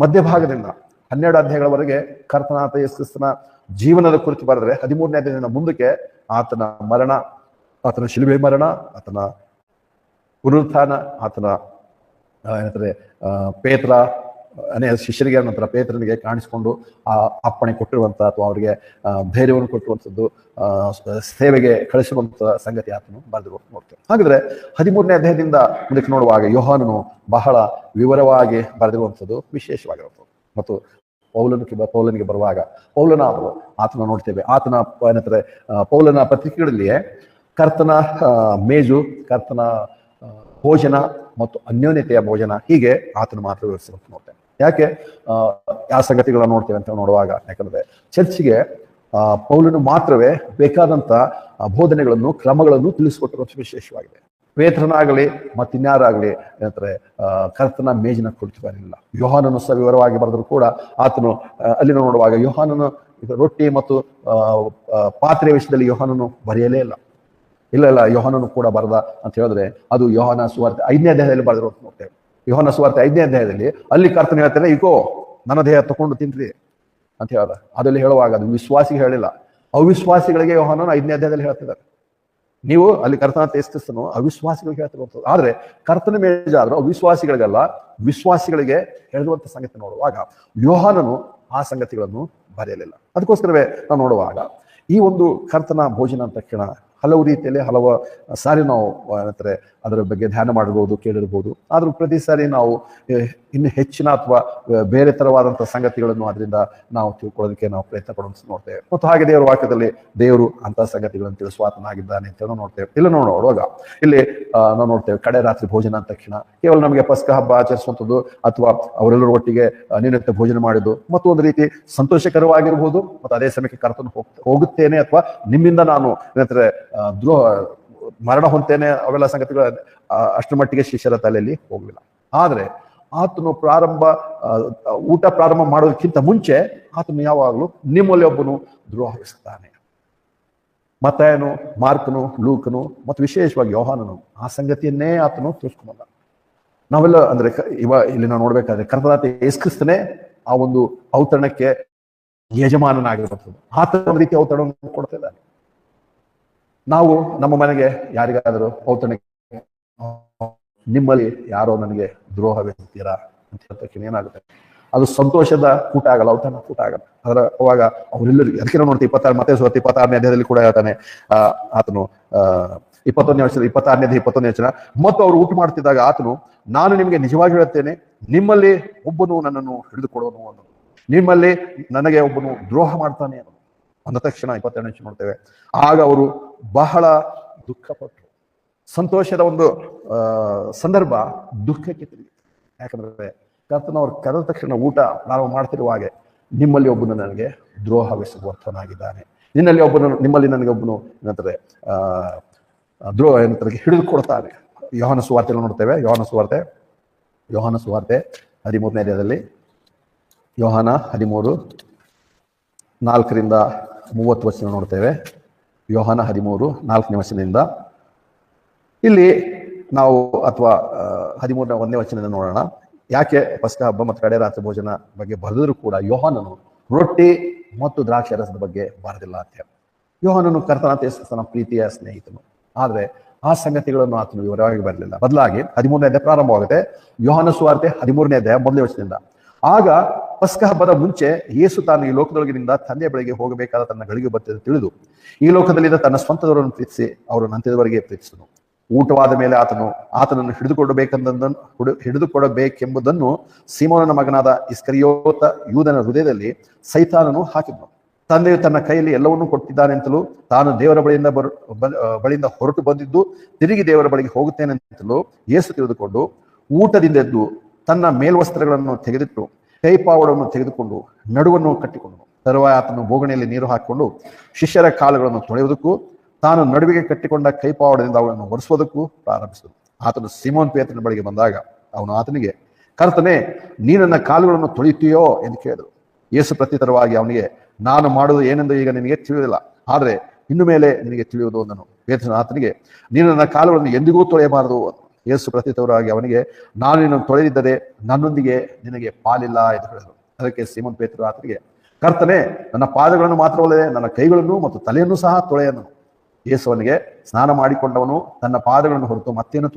ಮಧ್ಯಭಾಗದಿಂದ 12 ಅಧ್ಯಾಯಗಳವರೆಗೆ ಕರ್ತನಾಥ ಯೇಸು ಕ್ರಿಸ್ತನ ಜೀವನದ ಕುರಿತು ಬರೆದ್ರೆ 13ನೇ ಅಧ್ಯಾಯದಿಂದ ಮುಂದಕ್ಕೆ ಆತನ ಮರಣ, ಆತನ ಶಿಲುಬೆ ಮರಣ, ಆತನ ಪುನರುತ್ಥಾನ, ಆತನ ಪೇತ್ರ ಶಿಷ್ಯರಿಗೆ, ನಂತರ ಪೇತ್ರನಿಗೆ ಕಾಣಿಸಿಕೊಂಡು ಆ ಅಪ್ಪಣೆ ಕೊಟ್ಟಿರುವಂತ ಅಥವಾ ಅವರಿಗೆ ಧೈರ್ಯವನ್ನು ಕೊಟ್ಟಿರುವಂಥದ್ದು, ಸೇವೆಗೆ ಕಳಿಸುವಂತ ಸಂಗತಿ ಆತನು ಬರೆದಿರುವ ನೋಡ್ತೇವೆ. ಹಾಗಾದ್ರೆ 13ನೇ ಅಧ್ಯಾಯದಿಂದ ಮುಂದಕ್ಕೆ ನೋಡುವಾಗ ಯೋಹಾನನು ಬಹಳ ವಿವರವಾಗಿ ಬರೆದಿರುವಂಥದ್ದು ವಿಶೇಷವಾಗಿರುತ್ತದೆ. ಮತ್ತು ಪೌಲನಿಗೆ ಬರುವಾಗ ಆತನ ನೋಡ್ತೇವೆ. ಆತನ ಪೌಲನ ಪತ್ರಿಕೆಗಳಲ್ಲಿಯೇ ಕರ್ತನ ಮೇಜು, ಕರ್ತನ ಭೋಜನ ಮತ್ತು ಅನ್ಯೋನ್ಯತೆಯ ಭೋಜನ, ಹೀಗೆ ಆತನ ಮಾತ್ರ ವಿವರಿಸಿರುವಂತ ನೋಡ್ತೇವೆ. ಯಾಕೆ ಆ ಸಂಗತಿಗಳನ್ನ ನೋಡ್ತೇವೆ ಅಂತ ನೋಡುವಾಗ, ಯಾಕಂದ್ರೆ ಚರ್ಚಿಗೆ ಪೌಲನು ಮಾತ್ರವೇ ಬೇಕಾದಂತ ಬೋಧನೆಗಳನ್ನು, ಕ್ರಮಗಳನ್ನು ತಿಳಿಸಿಕೊಟ್ಟಿರುವಂತ ವಿಶೇಷವಾಗಿದೆ. ಪೇತ್ರನಾಗಲಿ ಮತ್ತಿನ್ಯಾರಾಗಲಿ ಕರ್ತನ ಮೇಜಿನ ಕುರಿತು ಬರಲಿಲ್ಲ. ಯೋಹಾನನು ಸಹ ವಿವರವಾಗಿ ಬರೆದ್ರು ಕೂಡ ಆತನು ಅಲ್ಲಿ ನೋಡುವಾಗ ಯೋಹಾನನು ರೊಟ್ಟಿ ಮತ್ತು ಪಾತ್ರೆ ವಿಷಯದಲ್ಲಿ ಯೋಹಾನನು ಬರೆಯಲೇ ಇಲ್ಲ. ಯೋಹಾನನು ಕೂಡ ಬರದ ಅಂತ ಹೇಳಿದ್ರೆ ಅದು ಯೋಹಾನ ಸುವಾರ್ತೆ 5ನೇ ಅಧ್ಯಾಯದಲ್ಲಿ ಬರೆದಿರುವಂತ ನೋಡ್ತೇವೆ. ಯೋಹಾನ ಸುವಾರ್ತೆ 5ನೇ ಅಧ್ಯಾಯದಲ್ಲಿ ಅಲ್ಲಿ ಕರ್ತನ ಹೇಳ್ತಾನೆ, ಈಗೋ ನನ್ನ ದೇಹ ತಕೊಂಡು ತಿನ್ರಿ ಅಂತ ಹೇಳ್ದ. ಅದಲ್ಲಿ ಹೇಳುವಾಗ ಅದು ವಿಶ್ವಾಸಿಗೆ ಹೇಳಿಲ್ಲ, ಅವಿಶ್ವಾಸಿಗಳಿಗೆ ಯೋಹಾನನು 5ನೇ ಅಧ್ಯಾಯದಲ್ಲಿ ಹೇಳ್ತಿದ್ದಾರೆ. ನೀವು ಅಲ್ಲಿ ಕರ್ತನ ಯೇಸು ಕ್ರಿಸ್ತನು ಅವಿಶ್ವಾಸಿಗಳಿಗೆ ಹೇಳ್ತಿರುವಂಥದ್ದು. ಆದ್ರೆ ಕರ್ತನ ಮೇಜಾದ್ರೂ ಅವಿಶ್ವಾಸಿಗಳಿಗಲ್ಲ, ವಿಶ್ವಾಸಿಗಳಿಗೆ ಹೇಳಿರುವಂತ ಸಂಗತಿ ನೋಡುವಾಗ ಯೋಹಾನನು ಆ ಸಂಗತಿಗಳನ್ನು ಬರೆಯಲಿಲ್ಲ. ಅದಕ್ಕೋಸ್ಕರವೇ ನಾವು ನೋಡುವಾಗ ಈ ಒಂದು ಕರ್ತನ ಭೋಜನ ಅಂತ ತಕ್ಷಣ ಹಲವು ರೀತಿಯಲ್ಲಿ ಹಲವು ಸಾರಿ ನಾವು ಅದರ ಬಗ್ಗೆ ಧ್ಯಾನ ಮಾಡಿರ್ಬೋದು, ಕೇಳಿರ್ಬೋದು. ಆದ್ರೂ ಪ್ರತಿ ಸಾರಿ ನಾವು ಇನ್ನು ಹೆಚ್ಚಿನ ಅಥವಾ ಬೇರೆ ತರವಾದಂತಹ ಸಂಗತಿಗಳನ್ನು ಅದರಿಂದ ನಾವು ತಿಳ್ಕೊಳ್ಳೋದಕ್ಕೆ ನಾವು ಪ್ರಯತ್ನ ಪಡುವಂತ ನೋಡ್ತೇವೆ. ಮತ್ತು ಹಾಗೆ ದೇವರ ವಾಕ್ಯದಲ್ಲಿ ದೇವರು ಅಂತಹ ಸಂಗತಿಗಳನ್ನು ತಿಳಿಸುವಾತನಾಗಿದ್ದಾನೆ ಅಂತ ನೋಡ್ತೇವೆ. ಇಲ್ಲ ನೋಡುವಾಗ ಇಲ್ಲಿ ನಾವು ನೋಡ್ತೇವೆ, ಕಡೆ ರಾತ್ರಿ ಭೋಜನ ಅಂತ ತಕ್ಷಣ ಕೇವಲ ನಮಗೆ ಪಸ್ಕ ಹಬ್ಬ ಆಚರಿಸುವಂಥದ್ದು ಅಥವಾ ಅವರೆಲ್ಲರ ಒಟ್ಟಿಗೆ ನಿನ್ನಿತ್ಯ ಭೋಜನ ಮಾಡಿದ್ದು ಮತ್ತು ಒಂದು ರೀತಿ ಸಂತೋಷಕರವಾಗಿರ್ಬೋದು. ಮತ್ತು ಅದೇ ಸಮಯಕ್ಕೆ ಕರ್ತನು ಹೋಗುತ್ತೇನೆ ಅಥವಾ ನಿಮ್ಮಿಂದ ನಾನು ಮರಣ ಹೊಂತೇನೆ, ಅವೆಲ್ಲ ಸಂಗತಿಗಳು ಅಷ್ಟರ ಮಟ್ಟಿಗೆ ಶಿಷ್ಯರ ತಲೆಯಲ್ಲಿ ಹೋಗಲಿಲ್ಲ. ಆದ್ರೆ ಆತನು ಊಟ ಪ್ರಾರಂಭ ಮಾಡೋದಕ್ಕಿಂತ ಮುಂಚೆ ಆತನು ಯಾವಾಗಲೂ ನಿಮ್ಮಲ್ಲಿ ಒಬ್ಬನು ದ್ರೋಹಿಸ್ತಾನೆ. ಮತ್ತಾಯನು, ಮಾರ್ಕನು, ಲೂಕನು ಮತ್ತು ವಿಶೇಷವಾಗಿ ಯೋಹಾನನು ಆ ಸಂಗತಿಯನ್ನೇ ಆತನು ತಿಳಿಸ್ಕೊಂಡ. ನಾವೆಲ್ಲ ಇಲ್ಲಿ ನಾವು ನೋಡ್ಬೇಕಾದ್ರೆ ಕರ್ತನಾಥ ಯೇಸು ಕ್ರಿಸ್ತನೇ ಆ ಒಂದು ಔತಣಕ್ಕೆ ಯಜಮಾನನಾಗಿರುವಂಥದ್ದು. ಆತನ ಒಂದು ರೀತಿ ಔತಣವನ್ನು ಕೊಡ್ತಿದ್ದಾನೆ. ನಾವು ನಮ್ಮ ಮನೆಗೆ ಯಾರಿಗಾದರೂ ಔತಣಕ್ಕೆ ನಿಮ್ಮಲ್ಲಿ ಯಾರೋ ನನಗೆ ದ್ರೋಹವೆತ್ತೀರಾ ಅಂತ ಹೇಳ್ತಕ್ಕ ಏನಾಗುತ್ತೆ, ಅದು ಸಂತೋಷದ ಕೂಟ ಆಗಲ್ಲ, ಔತಣ ಕೂಟ ಆಗಲ್ಲ. ಅವಾಗ ಅವರೆಲ್ಲರಿಗೂ ಅದಕ್ಕೆ ನಾವು ನೋಡ್ತೀವಿ 26ನೇ ಅಧ್ಯಾಯದಲ್ಲಿ ಕೂಡ ಹೇಳ್ತಾನೆ ಆತನು 26ನೇ ವಚನ, ಮತ್ತು ಅವರು ಊಟ ಮಾಡ್ತಿದ್ದಾಗ ಆತನು, ನಾನು ನಿಮಗೆ ನಿಜವಾಗಿ ಹೇಳುತ್ತೇನೆ, ನಿಮ್ಮಲ್ಲಿ ಒಬ್ಬನು ನನ್ನನ್ನು ಹಿಡಿದುಕೊಡುವನು ಅನ್ನೋದು, ನಿಮ್ಮಲ್ಲಿ ನನಗೆ ಒಬ್ಬನು ದ್ರೋಹ ಮಾಡ್ತಾನೆ ಅನ್ನೋದು ಅಂದ ತಕ್ಷಣ 22ನೇ ವಚನ ನೋಡ್ತೇವೆ. ಆಗ ಅವರು ಬಹಳ ದುಃಖಪಟ್ಟರು. ಸಂತೋಷದ ಒಂದು ಸಂದರ್ಭ ದುಃಖಕ್ಕೆ ತಿರುಗಿ. ಯಾಕಂದ್ರೆ ಕರ್ತನವ್ರು ಕರೆದ ತಕ್ಷಣ ಊಟ ನಾವು ಮಾಡ್ತಿರುವಾಗೆ ನಿಮ್ಮಲ್ಲಿ ಒಬ್ಬನು ನನಗೆ ದ್ರೋಹವೆಸಗುವರ್ಥನಾಗಿದ್ದಾನೆ, ನಿಮ್ಮಲ್ಲಿ ನನಗೆ ಒಬ್ಬನು ಏನಂತಾರೆ ದ್ರೋಹ ಏನಂತಾರೆ ಹಿಡಿದುಕೊಡ್ತಾನೆ. ಯೋಹಾನ ಸುವಾರ್ತೆಯನ್ನು ನೋಡ್ತೇವೆ. ಯೋಹಾನ ಸುವಾರ್ತೆ 13ನೇ ಅಧ್ಯಾಯದಲ್ಲಿ, ಯೋಹಾನ 13:4-30 ನೋಡ್ತೇವೆ. ಯೋಹಾನ 13:4ನೇ ವಚನದಿಂದ ಇಲ್ಲಿ ನಾವು ಅಥವಾ 13ನೇ ವಚನದಿಂದ ನೋಡೋಣ. ಯಾಕೆ ಪಸ್ಕ ಹಬ್ಬ ಮತ್ತು ಕಡೆ ರಾತ್ರಿ ಭೋಜನ ಬಗ್ಗೆ ಬರೆದರೂ ಕೂಡ ಯೋಹಾನನು ರೊಟ್ಟಿ ಮತ್ತು ದ್ರಾಕ್ಷಿ ರಸದ ಬಗ್ಗೆ ಬರೆದಿಲ್ಲ ಅಂತ ಹೇಳಿ. ಯೋಹಾನನು ಕರ್ತನಾದ ಯೇಸುಕ್ರಿಸ್ತನ ಪ್ರೀತಿಯ ಸ್ನೇಹಿತನು, ಆದ್ರೆ ಆ ಸಂಗತಿಗಳನ್ನು ಆತನು ವಿವರವಾಗಿ ಬರಲಿಲ್ಲ. ಬದಲಾಗಿ 13ನೇ ಅಧ್ಯಾಯ ಪ್ರಾರಂಭವಾಗುತ್ತೆ. ಯೋಹಾನ ಸುವಾರ್ತೆ 13ನೇ ಅಧ್ಯಾಯ 1ನೇ ವಚನದಿಂದ, ಆಗ ಪಸ್ಕ ಹಬ್ಬದ ಮುಂಚೆ ಯೇಸು ತಾನು ಈ ಲೋಕದೊಳಗಿನಿಂದ ತಂದೆಯ ಬಳಿಗೆ ಹೋಗಬೇಕಾದ ತನ್ನ ಗಳಿಗೆ ಬರ್ತದೆ ತಿಳಿದು ಈ ಲೋಕದಲ್ಲಿದ್ದ ತನ್ನ ಸ್ವಂತದವರನ್ನು ಪ್ರೀತಿಸಿ ಅವರನ್ನು ಅಂತ್ಯದವರೆಗೆ ಪ್ರೀತಿಸಿದನು. ಊಟವಾದ ಮೇಲೆ ಆತನನ್ನು ಹಿಡಿದುಕೊಡಬೇಕೆಂಬುದನ್ನು ಸೀಮೋನನ ಮಗನಾದ ಇಸ್ಕರಿಯೋತ ಯೂದನ ಹೃದಯದಲ್ಲಿ ಸೈತಾನನು ಹಾಕಿದನು. ತಂದೆಯು ತನ್ನ ಕೈಯಲ್ಲಿ ಎಲ್ಲವನ್ನೂ ಕೊಟ್ಟಿದ್ದಾನೆಂತಲೂ ತಾನು ದೇವರ ಬಳಿಯಿಂದ ಹೊರಟು ಬಂದಿದ್ದು ತಿರುಗಿ ದೇವರ ಬಳಿಗೆ ಹೋಗುತ್ತೇನೆಂತಲೂ ಯೇಸು ತಿಳಿದುಕೊಂಡು ಊಟದಿಂದೆದ್ದು ತನ್ನ ಮೇಲ್ವಸ್ತ್ರಗಳನ್ನು ತೆಗೆದಿಟ್ಟು ಕೈಪಾವಡವನ್ನು ತೆಗೆದುಕೊಂಡು ನಡುವನ್ನು ಕಟ್ಟಿಕೊಂಡು ತರುವಾಯ ಆತನು ಬೋಗಣೆಯಲ್ಲಿ ನೀರು ಹಾಕಿಕೊಂಡು ಶಿಷ್ಯರ ಕಾಲುಗಳನ್ನು ತೊಳೆಯುವುದಕ್ಕೂ ತಾನು ನಡುವಿಗೆ ಕಟ್ಟಿಕೊಂಡ ಕೈಪಾವಡದಿಂದ ಅವುಗಳನ್ನು ಒರೆಸುವುದಕ್ಕೂ ಪ್ರಾರಂಭಿಸಿದನು. ಆತನು ಸೀಮೋನ್ ಪೇತ್ರನ ಬಳಿಗೆ ಬಂದಾಗ ಅವನು ಆತನಿಗೆ, ಕರ್ತನೇ, ನೀ ನನ್ನ ಕಾಲುಗಳನ್ನು ತೊಳೆಯುತ್ತೀಯೋ ಎಂದು ಕೇಳಿದನು. ಯೇಸು ಪ್ರತ್ಯುತ್ತರವಾಗಿ ಅವನಿಗೆ, ನಾನು ಮಾಡುವುದು ಏನೆಂದು ಈಗ ನಿನಗೆ ತಿಳಿಯುವುದಿಲ್ಲ, ಆದರೆ ಇನ್ನು ಮೇಲೆ ನಿನಗೆ ತಿಳಿಯುವುದು ಅಂದನು. ಪೇತ್ರನು ಆತನಿಗೆ, ನೀನು ನನ್ನ ಕಾಲುಗಳನ್ನು ಎಂದಿಗೂ ತೊಳೆಯಬಾರದು. ಯೇಸು ಪ್ರತ್ಯುತ್ತರವಾಗಿ ಅವನಿಗೆ, ನಾನು ನಿನ್ನನ್ನು ತೊಳೆದಿದ್ದರೆ ನನ್ನೊಂದಿಗೆ ನಿನಗೆ ಪಾಲಿಲ್ಲ ಎಂದು ಹೇಳಿದನು. ಅದಕ್ಕೆ ಸೀಮೋನ್ ಪೇತ್ರನು ಆತನಿಗೆ, ಕರ್ತನೇ, ನನ್ನ ಪಾದಗಳನ್ನು ಮಾತ್ರವಲ್ಲದೆ ನನ್ನ ಕೈಗಳನ್ನು ಮತ್ತು ತಲೆಯನ್ನು ಸಹ ತೊಳೆಯನು. ಯೇಸುವನಿಗೆ, ಸ್ನಾನ ಮಾಡಿಕೊಂಡವನು ತನ್ನ ಪಾದಗಳನ್ನು ಹೊರತು ಮತ್ತೇನು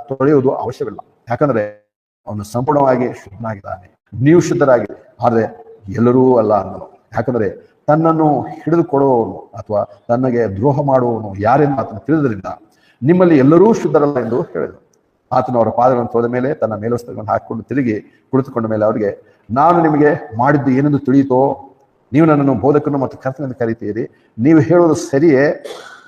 ತೊಳೆಯುವುದು ಅವಶ್ಯವಿಲ್ಲ, ಯಾಕಂದ್ರೆ ಅವನು ಸಂಪೂರ್ಣವಾಗಿ ಶುದ್ಧನಾಗಿದ್ದಾನೆ. ನೀವು ಶುದ್ಧರಾಗಿದೆ, ಆದರೆ ಎಲ್ಲರೂ ಅಲ್ಲ ಅಂದನು. ಯಾಕಂದ್ರೆ ತನ್ನನ್ನು ಹಿಡಿದುಕೊಡುವವನು ಅಥವಾ ತನ್ನಗೆ ದ್ರೋಹ ಮಾಡುವವನು ಯಾರೆಂದು ಆತನು ತಿಳಿದ್ರಿಂದ ನಿಮ್ಮಲ್ಲಿ ಎಲ್ಲರೂ ಶುದ್ಧರಲ್ಲ ಎಂದು ಹೇಳಿದನು. ಆತನು ಅವರ ಪಾದಗಳನ್ನು ತೊಳೆದ ಮೇಲೆ ತನ್ನ ಮೇಲ್ವಸ್ತ್ರಗಳನ್ನು ಹಾಕಿಕೊಂಡು ತಿರುಗಿ ಕುಳಿತುಕೊಂಡ ಮೇಲೆ ಅವರಿಗೆ, ನಾನು ನಿಮಗೆ ಮಾಡಿದ್ದು ಏನೆಂದು ತಿಳಿಯಿತೋ? ನೀವು ನನ್ನನ್ನು ಬೋಧಕನು ಮತ್ತು ಕರ್ತನೆಂದು ಕರೀತೀರಿ. ನೀವು ಹೇಳುವುದು ಸರಿಯೇ,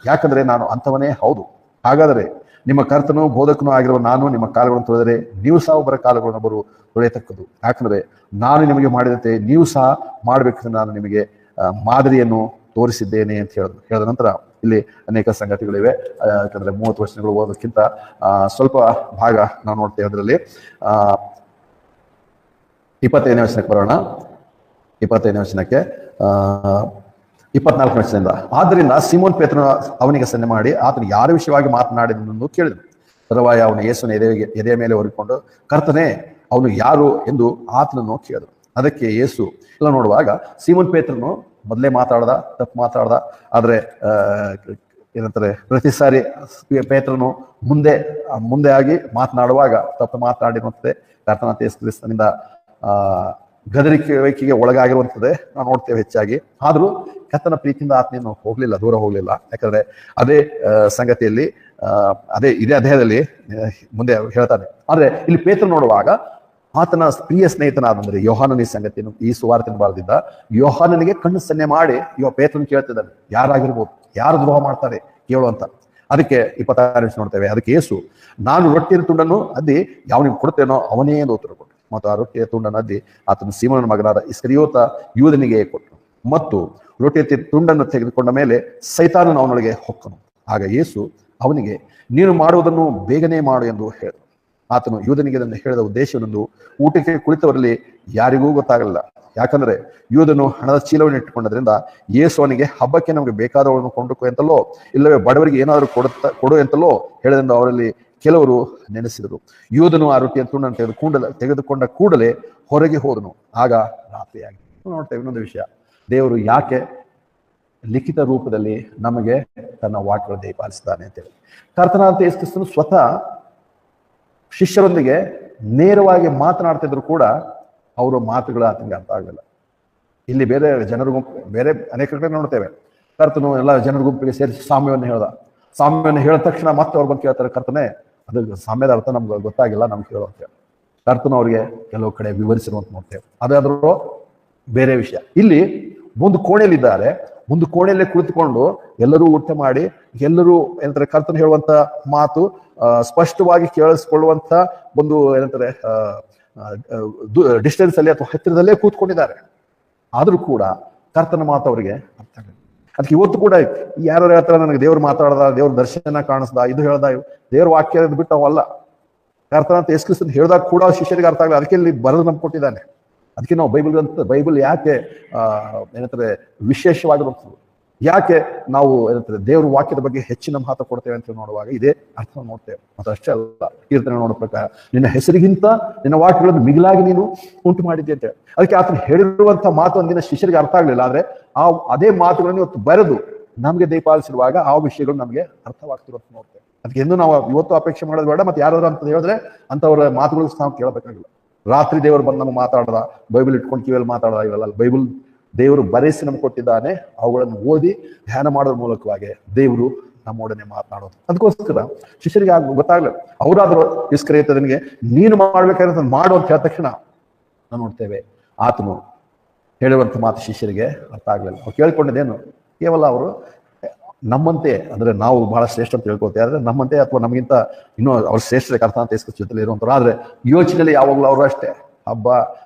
ಯಾಕಂದ್ರೆ ನಾನು ಅಂಥವನೇ ಹೌದು. ಹಾಗಾದರೆ ನಿಮ್ಮ ಕರ್ತನೂ ಬೋಧಕನೂ ಆಗಿರುವ ನಾನು ನಿಮ್ಮ ಕಾಲುಗಳನ್ನು ತೊಳೆದರೆ ನೀವು ಸಹ ಒಬ್ಬರ ಕಾಲುಗಳನ್ನು ತೊಳೆಯತಕ್ಕದ್ದು. ಯಾಕಂದ್ರೆ ನಾನು ನಿಮಗೆ ಮಾಡಿದಂತೆ ನೀವು ಸಹ ಮಾಡಬೇಕೆಂದು ನಾನು ನಿಮಗೆ ಮಾದರಿಯನ್ನು ತೋರಿಸಿದ್ದೇನೆ ಅಂತ ಹೇಳಿದ ನಂತರ ಇಲ್ಲಿ ಅನೇಕ ಸಂಗತಿಗಳಿವೆ. ಯಾಕಂದ್ರೆ 30 ವರ್ಷಗಳು ಓದೋದಕ್ಕಿಂತ ಸ್ವಲ್ಪ ಭಾಗ ನಾವು ನೋಡ್ತೇವೆ. ಅದರಲ್ಲಿ 25ನೇ ವಚನಕ್ಕೆ ಬರೋಣ. 25ನೇ ವಚನಕ್ಕೆ 24ನೇ ವಚನದಿಂದ, ಆದ್ದರಿಂದ ಸೀಮೋನ್ ಪೇತ್ರನು ಅವನಿಗೆ ಸನ್ನೆ ಮಾಡಿ ಆತನು ಯಾರ ವಿಷಯವಾಗಿ ಮಾತನಾಡಿದನೆಂದು ಕೇಳಿದನು. ತರುವಾಯ ಅವನು ಯೇಸುವಿನ ಎದೆಯ ಮೇಲೆ ಹೊರಿಕೊಂಡು, ಕರ್ತನೇ, ಅವನು ಯಾರು ಎಂದು ಆತನನ್ನು ಕೇಳಿದನು. ಅದಕ್ಕೆ ಯೇಸು ಎಲ್ಲ ನೋಡುವಾಗ ಸೀಮೋನ್ ಪೇತ್ರನು ಮೊದಲೇ ತಪ್ಪು ಮಾತಾಡ್ದ. ಆದ್ರೆ ಏನಂತಾರೆ, ಪ್ರತಿ ಸಾರಿ ಪೇತ್ರನು ಮುಂದೆ ಆಗಿ ಮಾತನಾಡುವಾಗ ತಪ್ಪು ಮಾತನಾಡಿರುವಂಥದ್ದೇ ಕರ್ತನಾದ ಯೇಸು ಕ್ರಿಸ್ತನಿಂದ ಗದರಿಕೆಗೆ ಒಳಗಾಗಿರುವಂಥದ್ದೇ ನಾವು ನೋಡ್ತೇವೆ ಹೆಚ್ಚಾಗಿ. ಆದ್ರೂ ಕರ್ತನ ಪ್ರೀತಿಯಿಂದ ಆತನೇನು ದೂರ ಹೋಗ್ಲಿಲ್ಲ. ಯಾಕಂದ್ರೆ ಅದೇ ಸಂಗತಿಯಲ್ಲಿ ಇದೇ ಅಧ್ಯಾಯದಲ್ಲಿ ಮುಂದೆ ಹೇಳ್ತಾನೆ. ಆದ್ರೆ ಇಲ್ಲಿ ಪೇತ್ರ ನೋಡುವಾಗ ಆತನ ಪ್ರಿಯ ಸ್ನೇಹಿತನಾದಂದ್ರೆ ಯೋಹಾನನ ಈ ಸಂಗತಿಯನ್ನು ಈ ಸುವಾರ್ತೆಯನ್ನು ಬರೆದಿದ್ದ ಯೋಹಾನನಿಗೆ ಕಣ್ಣು ಸನ್ನೆ ಮಾಡಿ ಪೇತ್ರನ ಕೇಳ್ತಿದ್ದಾನೆ, ಯಾರಾಗಿರ್ಬೋದು, ಯಾರು ದ್ರೋಹ ಮಾಡ್ತಾರೆ ಕೇಳು ಅಂತ. ಅದಕ್ಕೆ 26 ನೋಡ್ತೇವೆ. ಅದಕ್ಕೆ ಯೇಸು, ನಾನು ರೊಟ್ಟಿಯ ತುಂಡನ್ನು ಅದ್ದಿ ಯಾವನಿಗೆ ಕೊಡ್ತೇನೋ ಅವನೇ ಎಂದು ಉತ್ತರ ಕೊಟ್ಟರು. ಮತ್ತು ಆ ರೊಟ್ಟಿಯ ತುಂಡನ್ನು ಅದ್ದಿ ಆತನು ಸೀಮೋನನ ಮಗನಾದ ಇಸ್ಕರಿಯೋತ ಯೂದನಿಗೆ ಕೊಟ್ಟನು. ಮತ್ತು ರೊಟ್ಟಿಯ ತುಂಡನ್ನು ತೆಗೆದುಕೊಂಡ ಮೇಲೆ ಸೈತಾನನು ಅವನೊಳಗೆ ಹೊಕ್ಕನು. ಆಗ ಯೇಸು ಅವನಿಗೆ, ನೀನು ಮಾಡುವುದನ್ನು ಬೇಗನೆ ಮಾಡು ಎಂದು ಹೇಳಿದನು. ಆತನು ಯೂದನಿಗೆ ಅದನ್ನು ಹೇಳಿದ ಉದ್ದೇಶವೆಂದು ಊಟಕ್ಕೆ ಕುಳಿತವರಲ್ಲಿ ಯಾರಿಗೂ ಗೊತ್ತಾಗಲಿಲ್ಲ. ಯಾಕಂದ್ರೆ ಯೂದನು ಹಣದ ಚೀಲವನ್ನು ಇಟ್ಟುಕೊಂಡದ್ರಿಂದ ಯೇಸು ಅವನಿಗೆ, ಹಬ್ಬಕ್ಕೆ ನಮಗೆ ಬೇಕಾದವರನ್ನು ಕೊಂಡುಕೋ ಎಂತಲೋ, ಇಲ್ಲವೇ ಬಡವರಿಗೆ ಏನಾದರೂ ಕೊಡು ಎಂತಲೋ ಹೇಳಿದೆಂದು ಅವರಲ್ಲಿ ಕೆಲವರು ನೆನೆಸಿದರು. ಯೂದನು ಆ ರೊಟ್ಟಿಯ ತುಂಡನ್ನು ತೆಗೆದುಕೊಂಡ ಕೂಡಲೇ ಹೊರಗೆ ಹೋದನು. ಆಗ ರಾತ್ರಿಯಾಗಿ. ನೋಡ್ತೇವೆ ಇನ್ನೊಂದು ವಿಷಯ, ದೇವರು ಯಾಕೆ ಲಿಖಿತ ರೂಪದಲ್ಲಿ ನಮಗೆ ತನ್ನ ವಾಕ್ಯಗಳನ್ನು ದಯಪಾಲಿಸಿದ್ದಾನೆ ಅಂತೇಳಿ. ಕರ್ತನಾದ ಯೇಸು ಕ್ರಿಸ್ತನು ಸ್ವತಃ ಶಿಷ್ಯರೊಂದಿಗೆ ನೇರವಾಗಿ ಮಾತನಾಡ್ತಿದ್ರು ಕೂಡ ಅವರ ಮಾತುಗಳು ಆತನಿಗೆ ಅರ್ಥ ಆಗಲಿಲ್ಲ. ಇಲ್ಲಿ ಬೇರೆ ಜನರ ಗುಂಪು, ಬೇರೆ ಅನೇಕ ಕಡೆ ನೋಡ್ತೇವೆ, ಕರ್ತನು ಎಲ್ಲ ಜನರ ಗುಂಪಿಗೆ ಸೇರಿಸಿ ಸಾಮ್ಯವನ್ನು ಹೇಳಿದ ತಕ್ಷಣ ಮತ್ತೆ ಅವ್ರು ಬಂದು ಕೇಳ್ತಾರೆ, ಕರ್ತನೆ, ಅದು ಸಾಮ್ಯದ ಅರ್ಥ ನಮ್ಗೆ ಗೊತ್ತಾಗಿಲ್ಲ, ನಮ್ಗೆ ಹೇಳೋ ಅಂತೇಳಿ ಕರ್ತನು ಅವರಿಗೆ ಕೆಲವು ಕಡೆ ವಿವರಿಸಿರುವಂತ ನೋಡ್ತೇವೆ. ಅದಾದ್ರೂ ಬೇರೆ ವಿಷಯ. ಇಲ್ಲಿ ಒಂದು ಕೋಣೆಯಲ್ಲಿದ್ದಾರೆ, ಒಂದು ಕೋಣೆಯಲ್ಲೇ ಕುಳಿತುಕೊಂಡು ಎಲ್ಲರೂ ಊಟ ಮಾಡಿ ಎಲ್ಲರೂ ಏನಂತಾರೆ ಕರ್ತನ ಹೇಳುವಂತ ಮಾತು ಸ್ಪಷ್ಟವಾಗಿ ಕೇಳಿಸ್ಕೊಳ್ಳುವಂತ ಒಂದು ಏನಂತಾರೆ ಡಿಸ್ಟೆನ್ಸ್ ಅಲ್ಲಿ ಅಥವಾ ಹತ್ತಿರದಲ್ಲೇ ಕೂತ್ಕೊಂಡಿದ್ದಾರೆ. ಆದ್ರೂ ಕೂಡ ಕರ್ತನ ಮಾತು ಅವರಿಗೆ ಅರ್ಥ ಆಗಲ್ಲ. ಅದಕ್ಕೆ ಇವತ್ತು ಕೂಡ ಯಾರು ಹೇಳ್ತಾರೆ ನನಗೆ ದೇವ್ರು ಮಾತಾಡ್ದ, ದೇವ್ರ ದರ್ಶನ ಕಾಣಿಸ್ದ, ಇದು ಹೇಳ್ದ, ದೇವ್ರ ವಾಕ್ಯ ಬಿಟ್ಟು ಅವಲ್ಲ. ಕರ್ತನ ಅಂತ ಯೇಸು ಕ್ರಿಸ್ತನ ಹೇಳಿದಾಗ ಕೂಡ ಶಿಷ್ಯರಿಗೆ ಅರ್ಥ ಆಗಲ್ಲ. ಅದಕ್ಕೆ ಇಲ್ಲಿ ಬರೆದು ನಮ್ಗೆ ಕೊಟ್ಟಿದ್ದಾನೆ. ಅದಕ್ಕೆ ನಾವು ಬೈಬಲ್ ಯಾಕೆ ಏನಂತಾರೆ ವಿಶೇಷವಾಗಿರುವಂಥದ್ದು, ಯಾಕೆ ನಾವು ಏನಂತಾರೆ ದೇವ್ರ ವಾಕ್ಯದ ಬಗ್ಗೆ ಹೆಚ್ಚಿನ ಮಹತ್ವ ಕೊಡ್ತೇವೆ ಅಂತ ನೋಡುವಾಗ ಇದೇ ಅರ್ಥ ನೋಡ್ತೇವೆ. ಮತ್ತು ಅಷ್ಟೇ ಅಲ್ಲ, ಕೀರ್ತನೆ ನೋಡೋ ಪ್ರಕಾರ ನಿನ್ನ ಹೆಸರಿಗಿಂತ ನಿನ್ನ ವಾಕ್ಯಗಳನ್ನು ಮಿಗಿಲಾಗಿ ನೀನು ಉಂಟು ಮಾಡಿದ್ದೆ ಅಂತ. ಅದಕ್ಕೆ ಆತನು ಹೇಳಿರುವಂತ ಮಾತು ಒಂದಿನ ಶಿಷ್ಯರಿಗೆ ಅರ್ಥ ಆಗ್ಲಿಲ್ಲ, ಆದ್ರೆ ಅದೇ ಮಾತುಗಳನ್ನು ಇವತ್ತು ಬರೆದು ನಮ್ಗೆ ದಯಪಾಲಿಸಿರುವಾಗ ಆ ವಿಷಯಗಳು ನಮ್ಗೆ ಅರ್ಥವಾಗ್ತಿರೋದು ನೋಡ್ತೇವೆ. ಅದಕ್ಕೆ ಎಂದು ನಾವು ಇವತ್ತು ಅಪೇಕ್ಷೆ ಮಾಡೋದು ಬೇಡ. ಮತ್ತೆ ಯಾರಾದ್ರೂ ಅಂತ ಹೇಳಿದ್ರೆ ಅಂತವ್ರ ಮಾತುಗಳು ನಾವು ಕೇಳಬೇಕಾಗಿಲ್ಲ. ರಾತ್ರಿ ದೇವರು ಬಂದು ನಮ್ಗೆ ಮಾತಾಡ್ದ, ಬೈಬಲ್ ಇಟ್ಕೊಂಡು ಕಿವಿಯಲ್ಲಿ ಮಾತಾಡ್ದ, ಇವೆಲ್ಲ ಬೈಬಲ್ ದೇವರು ಬರೆಸಿ ನಮ್ಗೆ ಕೊಟ್ಟಿದ್ದಾನೆ. ಅವುಗಳನ್ನು ಓದಿ ಧ್ಯಾನ ಮಾಡೋದ್ರ ಮೂಲಕವಾಗಿ ದೇವರು ನಮ್ಮೊಡನೆ ಮಾತನಾಡೋದು. ಅದಕ್ಕೋಸ್ಕರ ಶಿಷ್ಯರಿಗೆ ಗೊತ್ತಾಗ್ಲಿ. ಅವರಾದ್ರೂ ಇಸ್ಕರಿಯೋತನಿಗೆ ನೀನು ಮಾಡ್ಬೇಕಾದ್ರೆ ಮಾಡು ಅಂತ ಹೇಳಿದ ತಕ್ಷಣ ನಾವು ನೋಡ್ತೇವೆ ಆತನು ಹೇಳುವಂತ ಮಾತು ಶಿಷ್ಯರಿಗೆ ಅರ್ಥ ಆಗ್ಲಿಲ್ಲ. ಅವ್ರು ಕೇಳ್ಕೊಂಡಿದ್ದೇನು ಕೇವಲ ಅವರು ನಮ್ಮಂತೆ, ಅಂದ್ರೆ ನಾವು ಬಹಳ ಶ್ರೇಷ್ಠ ಅಂತ ಹೇಳ್ಕೊಳ್ತೇವೆ, ಆದ್ರೆ ನಮ್ಮಂತೆ ಅಥವಾ ನಮಗಿಂತ ಇನ್ನೂ ಅವ್ರ ಶ್ರೇಷ್ಠ ಅರ್ಥ ಅಂತ ಜೊತೆಲಿ ಇರುವಂಥವ್ರು. ಆದ್ರೆ ಯೋಚನೆಯಲ್ಲಿ ಯಾವಾಗಲೂ ಅವರು ಅಷ್ಟೇ ಹಬ್ಬ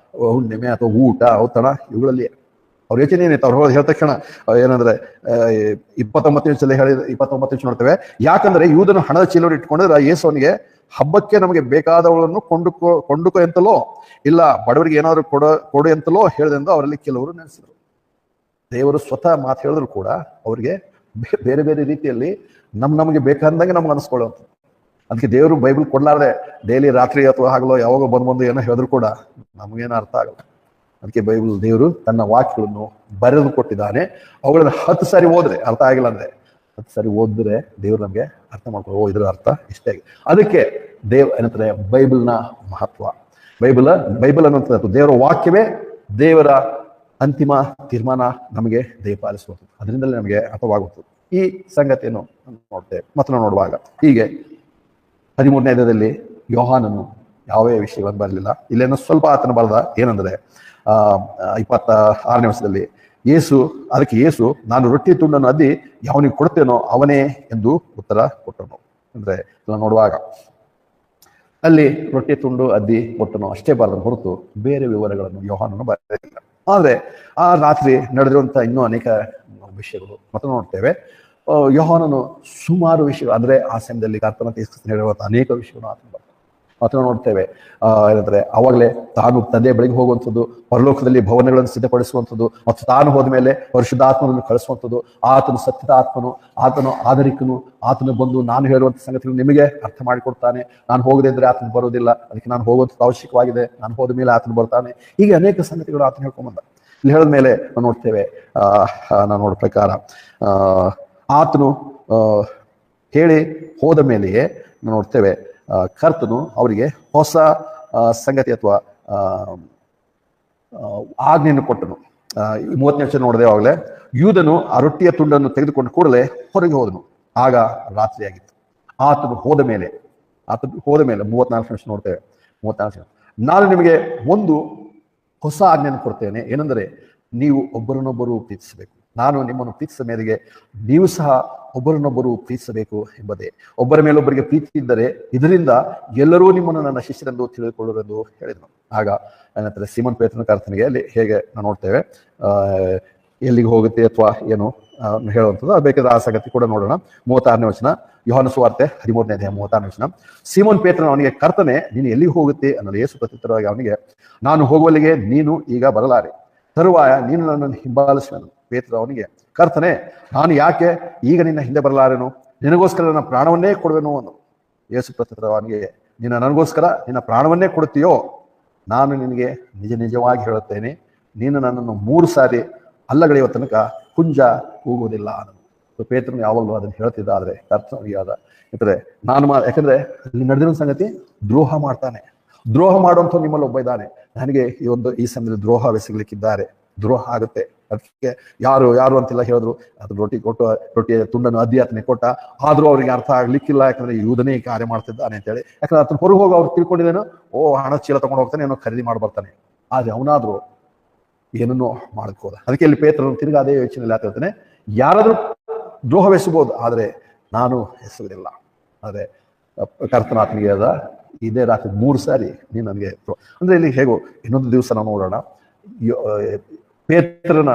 ಹುಣ್ಣಿಮೆ ಅಥವಾ ಊಟ ಔತಣ ಇವುಗಳಲ್ಲಿ ಅವ್ರ ಯೋಚನೆ ಏನಿತ್ತು. ಅವ್ರು ಹೇಳಿದ ತಕ್ಷಣ ಏನಂದ್ರೆ 29 ನೋಡ್ತೇವೆ. ಯಾಕಂದ್ರೆ ಯೂದನು ಹಣದ ಚೀಲವನ್ನು ಇಟ್ಕೊಂಡಿದ್ರೆ ಯೇಸುವನಿಗೆ ಹಬ್ಬಕ್ಕೆ ನಮಗೆ ಬೇಕಾದವುಗಳನ್ನು ಕೊಂಡುಕೋ ಎಂತಲೋ ಇಲ್ಲ ಬಡವರಿಗೆ ಏನಾದ್ರು ಕೊಡು ಎಂತಲೋ ಹೇಳಿದೆಂದು ಅವರಲ್ಲಿ ಕೆಲವರು ನೆನೆಸಿದ್ರು. ದೇವರು ಸ್ವತಃ ಮಾತು ಹೇಳಿದ್ರು ಕೂಡ ಅವರಿಗೆ ಬೇರೆ ಬೇರೆ ರೀತಿಯಲ್ಲಿ ನಮಗೆ ಬೇಕಾದಂಗೆ ನಮ್ಗೆ ಅನಿಸ್ಕೊಳ್ಳುವಂಥ. ಅದಕ್ಕೆ ದೇವರು ಬೈಬಲ್ ಕೊಡ್ಲಾರ್ದೆ ಡೈಲಿ ರಾತ್ರಿ ಅಥವಾ ಹಗಲೋ ಯಾವಾಗ ಬಂದು ಏನೋ ಹೇಳಿದ್ರು ಕೂಡ ನಮಗೇನೋ ಅರ್ಥ ಆಗಲ್ಲ. ಅದಕ್ಕೆ ಬೈಬಲ್ ದೇವರು ತನ್ನ ವಾಕ್ಯಗಳನ್ನು ಬರೆದು ಕೊಟ್ಟಿದ್ದಾನೆ. ಅವುಗಳನ್ನ 10 ಸಾರಿ ಓದ್ರೆ ಅರ್ಥ ಆಗಿಲ್ಲ ಅಂದ್ರೆ 10 ಸಾರಿ ಓದಿದ್ರೆ ದೇವ್ರು ನಮ್ಗೆ ಅರ್ಥ ಮಾಡ್ಕೊಳ್ಳೋ ಇದ್ರ ಅರ್ಥ ಇಷ್ಟೇ ಆಗಿದೆ. ಅದಕ್ಕೆ ಏನಂತಾರೆ ಬೈಬಲ್ನ ಮಹತ್ವ. ಬೈಬಲ್ ಅನ್ನುವಂಥದ್ದು ದೇವರ ವಾಕ್ಯವೇ ದೇವರ ಅಂತಿಮ ತೀರ್ಮಾನ ನಮಗೆ ದಯಪಾಲಿಸುವುದು. ಅದರಿಂದಲೇ ನಮಗೆ ಅರ್ಥವಾಗುತ್ತದೆ ಈ ಸಂಗತಿಯನ್ನು ನೋಡ್ತೇವೆ. ಮತ್ತು ನಾವು ನೋಡುವಾಗ ಹೀಗೆ 13ನೇ ಅಧ್ಯಾಯದಲ್ಲಿ ಯೋಹಾನನು ಯಾವೇ ವಿಷಯಗಳನ್ನು ಬರಲಿಲ್ಲ. ಇಲ್ಲೇನೋ ಸ್ವಲ್ಪ ಆತನ ಬರೆದ ಏನಂದ್ರೆ 26ನೇ ವರ್ಷದಲ್ಲಿ ಅದಕ್ಕೆ ಯೇಸು ನಾನು ರೊಟ್ಟಿ ತುಂಡನ್ನು ಅದ್ದಿ ಯಾವನಿಗೆ ಕೊಡ್ತೇನೋ ಅವನೇ ಎಂದು ಉತ್ತರ ಕೊಟ್ಟನು. ಅಂದ್ರೆ ನೋಡುವಾಗ ಅಲ್ಲಿ ರೊಟ್ಟಿ ತುಂಡು ಅದ್ದಿ ಕೊಟ್ಟನು ಅಷ್ಟೇ ಬರೆದ ಹೊರತು ಬೇರೆ ವಿವರಗಳನ್ನು ಯೋಹಾನನು ಬರೆದಿಲ್ಲ. ಆದ್ರೆ ಆ ರಾತ್ರಿ ನಡೆದಿರುವಂತಹ ಇನ್ನೂ ಅನೇಕ ವಿಷಯಗಳು ಮತ್ತು ನೋಡ್ತೇವೆ. ಯೋಹಾನನು ಸುಮಾರು ವಿಷಯಗಳು ಅಂದ್ರೆ ಆ ಸಮಯದಲ್ಲಿ ಕರ್ತನ ಹೇಳಿರುವಂತ ಅನೇಕ ವಿಷಯಗಳು ಆತನ ನೋಡ್ತೇವೆ. ಏನಂದ್ರೆ ಅವಾಗಲೇ ತಾನು ತಂದೆ ಬಳಿಗೆ ಹೋಗುವಂಥದ್ದು, ಪರಲೋಕದಲ್ಲಿ ಭವನಗಳನ್ನು ಸಿದ್ಧಪಡಿಸುವಂಥದ್ದು, ಮತ್ತು ತಾನು ಹೋದ ಮೇಲೆ ಪರಿಶುದ್ಧಾತ್ಮನನ್ನು ಕಳಿಸುವಂಥದ್ದು. ಆತನು ಸತ್ಯದ ಆತ್ಮನು, ಆತನು ಆಧರಿಕನು, ಆತನು ಬಂದು ನಾನು ಹೇಳುವಂಥ ಸಂಗತಿಗಳು ನಿಮಗೆ ಅರ್ಥ ಮಾಡಿಕೊಡ್ತಾನೆ. ನಾನು ಹೋಗದೇ ಇದ್ರೆ ಆತನು ಬರೋದಿಲ್ಲ, ಅದಕ್ಕೆ ನಾನು ಹೋಗುವಂಥದ್ದು ಅವಶ್ಯಕವಾಗಿದೆ, ನಾನು ಹೋದ ಮೇಲೆ ಆತನು ಬರ್ತಾನೆ. ಹೀಗೆ ಅನೇಕ ಸಂಗತಿಗಳು ಆತನ ಹೇಳ್ಕೊಂಬಂದ. ಇಲ್ಲಿ ಹೇಳಿದ ಮೇಲೆ ನಾವು ನೋಡ್ತೇವೆ ನಾನು ನೋಡೋ ಪ್ರಕಾರ ಆತನು ಹೇಳಿ ಹೋದ ಮೇಲೆಯೇ ನಾವು ನೋಡ್ತೇವೆ ಕರ್ತನು ಅವರಿಗೆ ಹೊಸ ಸಂಗತಿ ಅಥವಾ ಆಜ್ಞೆಯನ್ನು ಕೊಟ್ಟನು. 30ನೇ ವಚನ ನೋಡಿದೆ. ಆವಾಗಲೇ ಯೂದನು ಆ ರೊಟ್ಟಿಯ ತುಂಡನ್ನು ತೆಗೆದುಕೊಂಡು ಕೂಡಲೇ ಹೊರಗೆ ಹೋದನು. ಆಗ ರಾತ್ರಿ ಆಗಿತ್ತು. ಆತನು ಹೋದ ಮೇಲೆ 34ನೇ ವಚನ ನೋಡ್ತೇವೆ. 34 ನಾನು ನಿಮಗೆ ಒಂದು ಹೊಸ ಆಜ್ಞೆಯನ್ನು ಕೊಡ್ತೇನೆ, ಏನೆಂದರೆ ನೀವು ಒಬ್ಬರನ್ನೊಬ್ಬರು ಪ್ರೀತಿಸಬೇಕು. ನಾನು ನಿಮ್ಮನ್ನು ಪ್ರೀತಿಸಿದ ಮೇರೆಗೆ ನೀವು ಸಹ ಒಬ್ಬರನ್ನೊಬ್ಬರು ಪ್ರೀತಿಸಬೇಕು ಎಂಬುದೇ. ಒಬ್ಬರ ಮೇಲೊಬ್ಬರಿಗೆ ಪ್ರೀತಿ ಇದ್ದರೆ ಇದರಿಂದ ಎಲ್ಲರೂ ನಿಮ್ಮನ್ನು ನನ್ನ ಶಿಷ್ಯರೆಂದು ತಿಳಿದುಕೊಳ್ಳುವುದೆಂದು ಹೇಳಿದನು. ಆಗ ಏನಂತಾರೆ ಸೀಮೋನ್ ಪೇತ್ರನ ಕರ್ತನಿಗೆ ಅಲ್ಲಿ ಹೇಗೆ ನಾವು ನೋಡ್ತೇವೆ ಎಲ್ಲಿಗೆ ಹೋಗುತ್ತೆ ಅಥವಾ ಏನು ಹೇಳುವಂಥದ್ದು ಅದು ಬೇಕಾದ್ರೆ ಆ ಸಂಗತಿ ಕೂಡ ನೋಡೋಣ. 36ನೇ ವಚನ ಯೋಹಾನ ಸುವಾರ್ತೆ 13ನೇ ಅಧ್ಯಾಯ 36ನೇ ವಚನ. ಸೀಮೋನ್ ಪೇತ್ರನ ಅವನಿಗೆ ಕರ್ತನೆ ನೀನು ಎಲ್ಲಿಗೆ ಹೋಗುತ್ತೆ ಅನ್ನಲು ಯೇಸು ಪ್ರತ್ಯುತ್ತರವಾಗಿ ಅವನಿಗೆ ನಾನು ಹೋಗುವಲ್ಲಿಗೆ ನೀನು ಈಗ ಬರಲಾರೆ, ತರುವಾಯ ನೀನು ನನ್ನನ್ನು ಹಿಂಬಾಲಿಸುವೆನು. ಪೇತ್ರ ಅವನಿಗೆ ಕರ್ತನೆ ನಾನು ಯಾಕೆ ಈಗ ನಿನ್ನ ಹಿಂದೆ ಬರಲಾರೆನು, ನಿನಗೋಸ್ಕರ ನನ್ನ ಪ್ರಾಣವನ್ನೇ ಕೊಡುವೆನು ಅಂದನು. ಯೇಸು ಪ್ರತ್ಯುತ್ತರ ಅವನಿಗೆ ನೀನು ನನಗೋಸ್ಕರ ನಿನ್ನ ಪ್ರಾಣವನ್ನೇ ಕೊಡುತ್ತೀಯೋ, ನಾನು ನಿನಗೆ ನಿಜ ನಿಜವಾಗಿ ಹೇಳುತ್ತೇನೆ, ನೀನು ನನ್ನನ್ನು 3 ಸಾರಿ ಅಲ್ಲಗಳೆಯುವ ತನಕ ಕುಂಜ ಕೂಗುವುದಿಲ್ಲ ಅನ್ನೋದು. ಪೇತ್ರನು ಯಾವಾಗಲೂ ಅದನ್ನು ಹೇಳ್ತಿದ್ದ. ಆದ್ರೆ ಕರ್ತನಿಗೆ ಯಾಕಂದ್ರೆ ಯಾಕಂದ್ರೆ ಇಲ್ಲಿ ನಡೆದಿರೋ ಸಂಗತಿ ದ್ರೋಹ ಮಾಡ್ತಾನೆ. ದ್ರೋಹ ಮಾಡುವಂಥ ನಿಮ್ಮಲ್ಲಿ ಒಬ್ಬ ಇದ್ದಾನೆ. ನನಗೆ ಈ ಸಮಯದಲ್ಲಿ ದ್ರೋಹವೆಸಗಲಿಕ್ಕಿದ್ದಾರೆ, ದ್ರೋಹ ಆಗುತ್ತೆ. ಅದಕ್ಕೆ ಯಾರು ಅಂತೆಲ್ಲ ಹೇಳಿದ್ರು. ಅದು ರೊಟ್ಟಿಯ ತುಂಡನ್ನು ಅದ್ದಿ ಆತನಿಗೆ ಕೊಟ್ಟ. ಆದ್ರೂ ಅವ್ರಿಗೆ ಅರ್ಥ ಆಗ್ಲಿಕ್ಕಿಲ್ಲ, ಯಾಕಂದ್ರೆ ಯೂದನೇ ಕಾರ್ಯ ಮಾಡ್ತಿದ್ದಾನೆ ಅಂತೇಳಿ. ಯಾಕಂದ್ರೆ ಆತನ ಹೊರಗೆ ಹೋಗಿ ಅವ್ರು ತಿಳ್ಕೊಂಡಿದ್ದೇನೋ ಹಣ ಚೀಲ ತಗೊಂಡು ಹೋಗ್ತಾನೆ, ಏನೋ ಖರೀದಿ ಮಾಡಿ ಬರ್ತಾನೆ. ಆದ್ರೆ ಅವನಾದ್ರೂ ಏನನ್ನೋ ಮಾಡಕ್ ಹೋದ. ಅದಕ್ಕೆ ಇಲ್ಲಿ ಪೇತ್ರನು ತಿರ್ಗಿ ಅದೇ ಯೋಚನೆಯಲ್ಲಿ ಹೇಳ್ತಾನೆ, ಯಾರಾದ್ರೂ ದ್ರೋಹವೆಸಬಹುದು, ಆದ್ರೆ ನಾನು ಎಸಗುವುದಿಲ್ಲ. ಆದ್ರೆ ಕರ್ತನ ಆತ್ಮಿಗೆ ಅದ ಇದೇ ರಾತ್ರಿ 3 ಸಾರಿ ನೀನು ನನಗೆ ಅಂದ್ರೆ ಇಲ್ಲಿ ಹೇಗೋ ಇನ್ನೊಂದು ದಿವಸ ನಾವು ನೋಡೋಣ ಪೇತ್ರನ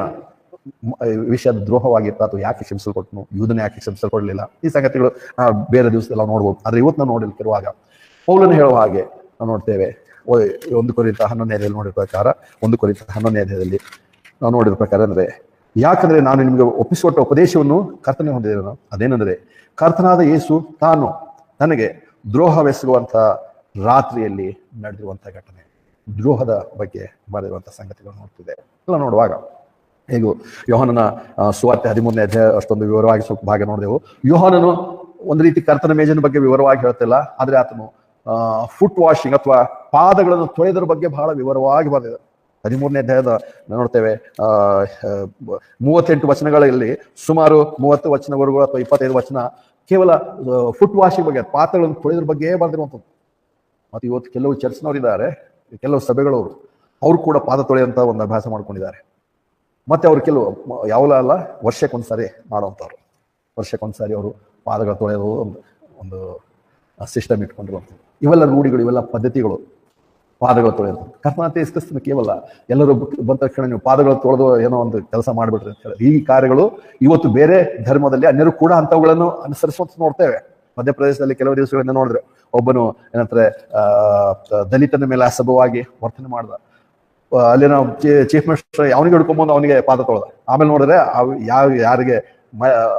ವಿಷಯದ ದ್ರೋಹವಾಗಿರ್ತ ಅಥವಾ ಯಾಕೆ ಕ್ಷಮಿಸಲ್ಕೊಟ್ನು, ಯೂದನ ಯಾಕೆ ಕ್ಷಮಿಸಲ್ಕೊಡ್ಲಿಲ್ಲ, ಈ ಸಂಗತಿಗಳು ಬೇರೆ ದಿವಸದಲ್ಲಿ ನಾವು ನೋಡ್ಬೋದು. ಆದ್ರೆ ಇವತ್ತು ನಾವು ನೋಡಿರುವಾಗ ಪೌಲನು ಹೇಳುವ ಹಾಗೆ ನಾವು ನೋಡ್ತೇವೆ. 1 ಕೊರಿಂಥ 11 ನೋಡಿದ ಪ್ರಕಾರ 1 ಕೊರಿಂಥ 11 ನಾವು ನೋಡಿದ ಪ್ರಕಾರ ಅಂದ್ರೆ, ಯಾಕಂದ್ರೆ ನಾನು ನಿಮ್ಗೆ ಒಪ್ಪಿಸಿಕೊಟ್ಟ ಉಪದೇಶವನ್ನು ಕರ್ತನೆ ಹೊಂದಿದ್ದೇನೆ. ಅದೇನಂದ್ರೆ ಕರ್ತನಾದ ಯೇಸು ತಾನು ನನಗೆ ದ್ರೋಹವೆಸಗುವಂತ ರಾತ್ರಿಯಲ್ಲಿ ನಡೆದಿರುವಂತ ಘಟನೆ, ದ್ರೋಹದ ಬಗ್ಗೆ ಬರೆದಿರುವಂತಹ ಸಂಗತಿಗಳು ನೋಡ್ತಿದೆ. ಎಲ್ಲ ನೋಡುವಾಗ ಹೇಗೂ ಯೋಹಾನನ ಸುವಾರ್ತೆ 13ನೇ ಅಧ್ಯಾಯ ಅಷ್ಟೊಂದು ವಿವರವಾಗಿ ಸ್ವಲ್ಪ ಭಾಗ ನೋಡಿದೆವು. ಯೋಹಾನನು ಒಂದು ರೀತಿ ಕರ್ತನ ಮೇಜಿನ ಬಗ್ಗೆ ವಿವರವಾಗಿ ಹೇಳ್ತಿಲ್ಲ, ಆದ್ರೆ ಆತನು ಫುಟ್ ವಾಷಿಂಗ್ ಅಥವಾ ಪಾದಗಳನ್ನು ತೊಳೆದರ ಬಗ್ಗೆ ಬಹಳ ವಿವರವಾಗಿ ಬರೆದಿದೆ. 13ನೇ ಅಧ್ಯಾಯದ ನೋಡ್ತೇವೆ 38 ವಚನಗಳಲ್ಲಿ ಸುಮಾರು 30 ವಚನವರೆಗೂ ಅಥವಾ 25 ವಚನ ಕೇವಲ ಫುಟ್ ವಾಷಿಂಗ್ ಬಗ್ಗೆ, ಪಾದಗಳನ್ನು ತೊಳೆದ್ರ ಬಗ್ಗೆ ಬರೆದಿರುವಂಥದ್ದು. ಮತ್ತು ಇವತ್ತು ಕೆಲವು ಚರ್ಚ್ನವರಿದ್ದಾರೆ, ಕೆಲವು ಸಭೆಗಳವರು, ಅವರು ಕೂಡ ಪಾದ ತೊಳೆಯುವಂತ ಒಂದು ಅಭ್ಯಾಸ ಮಾಡ್ಕೊಂಡಿದ್ದಾರೆ. ಮತ್ತೆ ಅವ್ರು ಕೆಲವು ಯಾವಲ ಅಲ್ಲ ವರ್ಷಕ್ಕೊಂದ್ಸಾರಿ ಮಾಡುವಂಥವ್ರು, ವರ್ಷಕ್ಕೊಂದ್ಸಾರಿ ಅವರು ಪಾದಗಳ ತೊಳೆಯೋದು ಒಂದು ಸಿಸ್ಟಮ್ ಇಟ್ಕೊಂಡಿರುವಂಥದ್ದು. ಇವೆಲ್ಲ ರೂಢಿಗಳು, ಇವೆಲ್ಲ ಪದ್ಧತಿಗಳು, ಪಾದಗಳು ತೊಳೆಯೋದು. ಕರ್ತನಾದ ಯೇಸು ಕ್ರಿಸ್ತನು ಕೇವಲ ಎಲ್ಲರೂ ಬಂದ ತಕ್ಷಣ ನೀವು ಪಾದಗಳು ತೊಳೆದು ಏನೋ ಒಂದು ಕೆಲಸ ಮಾಡಿಬಿಟ್ರಿ ಅಂತ ಹೇಳಿ ಈ ಕಾರ್ಯಗಳು ಇವತ್ತು ಬೇರೆ ಧರ್ಮದಲ್ಲಿ ಅನ್ಯರು ಕೂಡ ಅಂಥವುಗಳನ್ನು ಅನುಸರಿಸುವಂತ ನೋಡ್ತೇವೆ. ಮಧ್ಯಪ್ರದೇಶದಲ್ಲಿ ಕೆಲವು ದಿವಸಗಳಿಂದ ನೋಡಿದ್ರೆ ಒಬ್ಬನು ಏನಂತಾರೆ ದಲಿತನ ಮೇಲೆ ಅಸಭವಾಗಿ ವರ್ತನೆ ಮಾಡ್ದ. ಅಲ್ಲಿ ನಾವು ಚೀಫ್ ಮಿನಿಸ್ಟರ್ ಅವನಿಗೆ ಹಿಡ್ಕೊಂಬಂದು ಅವನಿಗೆ ಪಾದ ತೊಳೆದ. ಆಮೇಲೆ ನೋಡಿದ್ರೆ ಯಾರಿಗೆ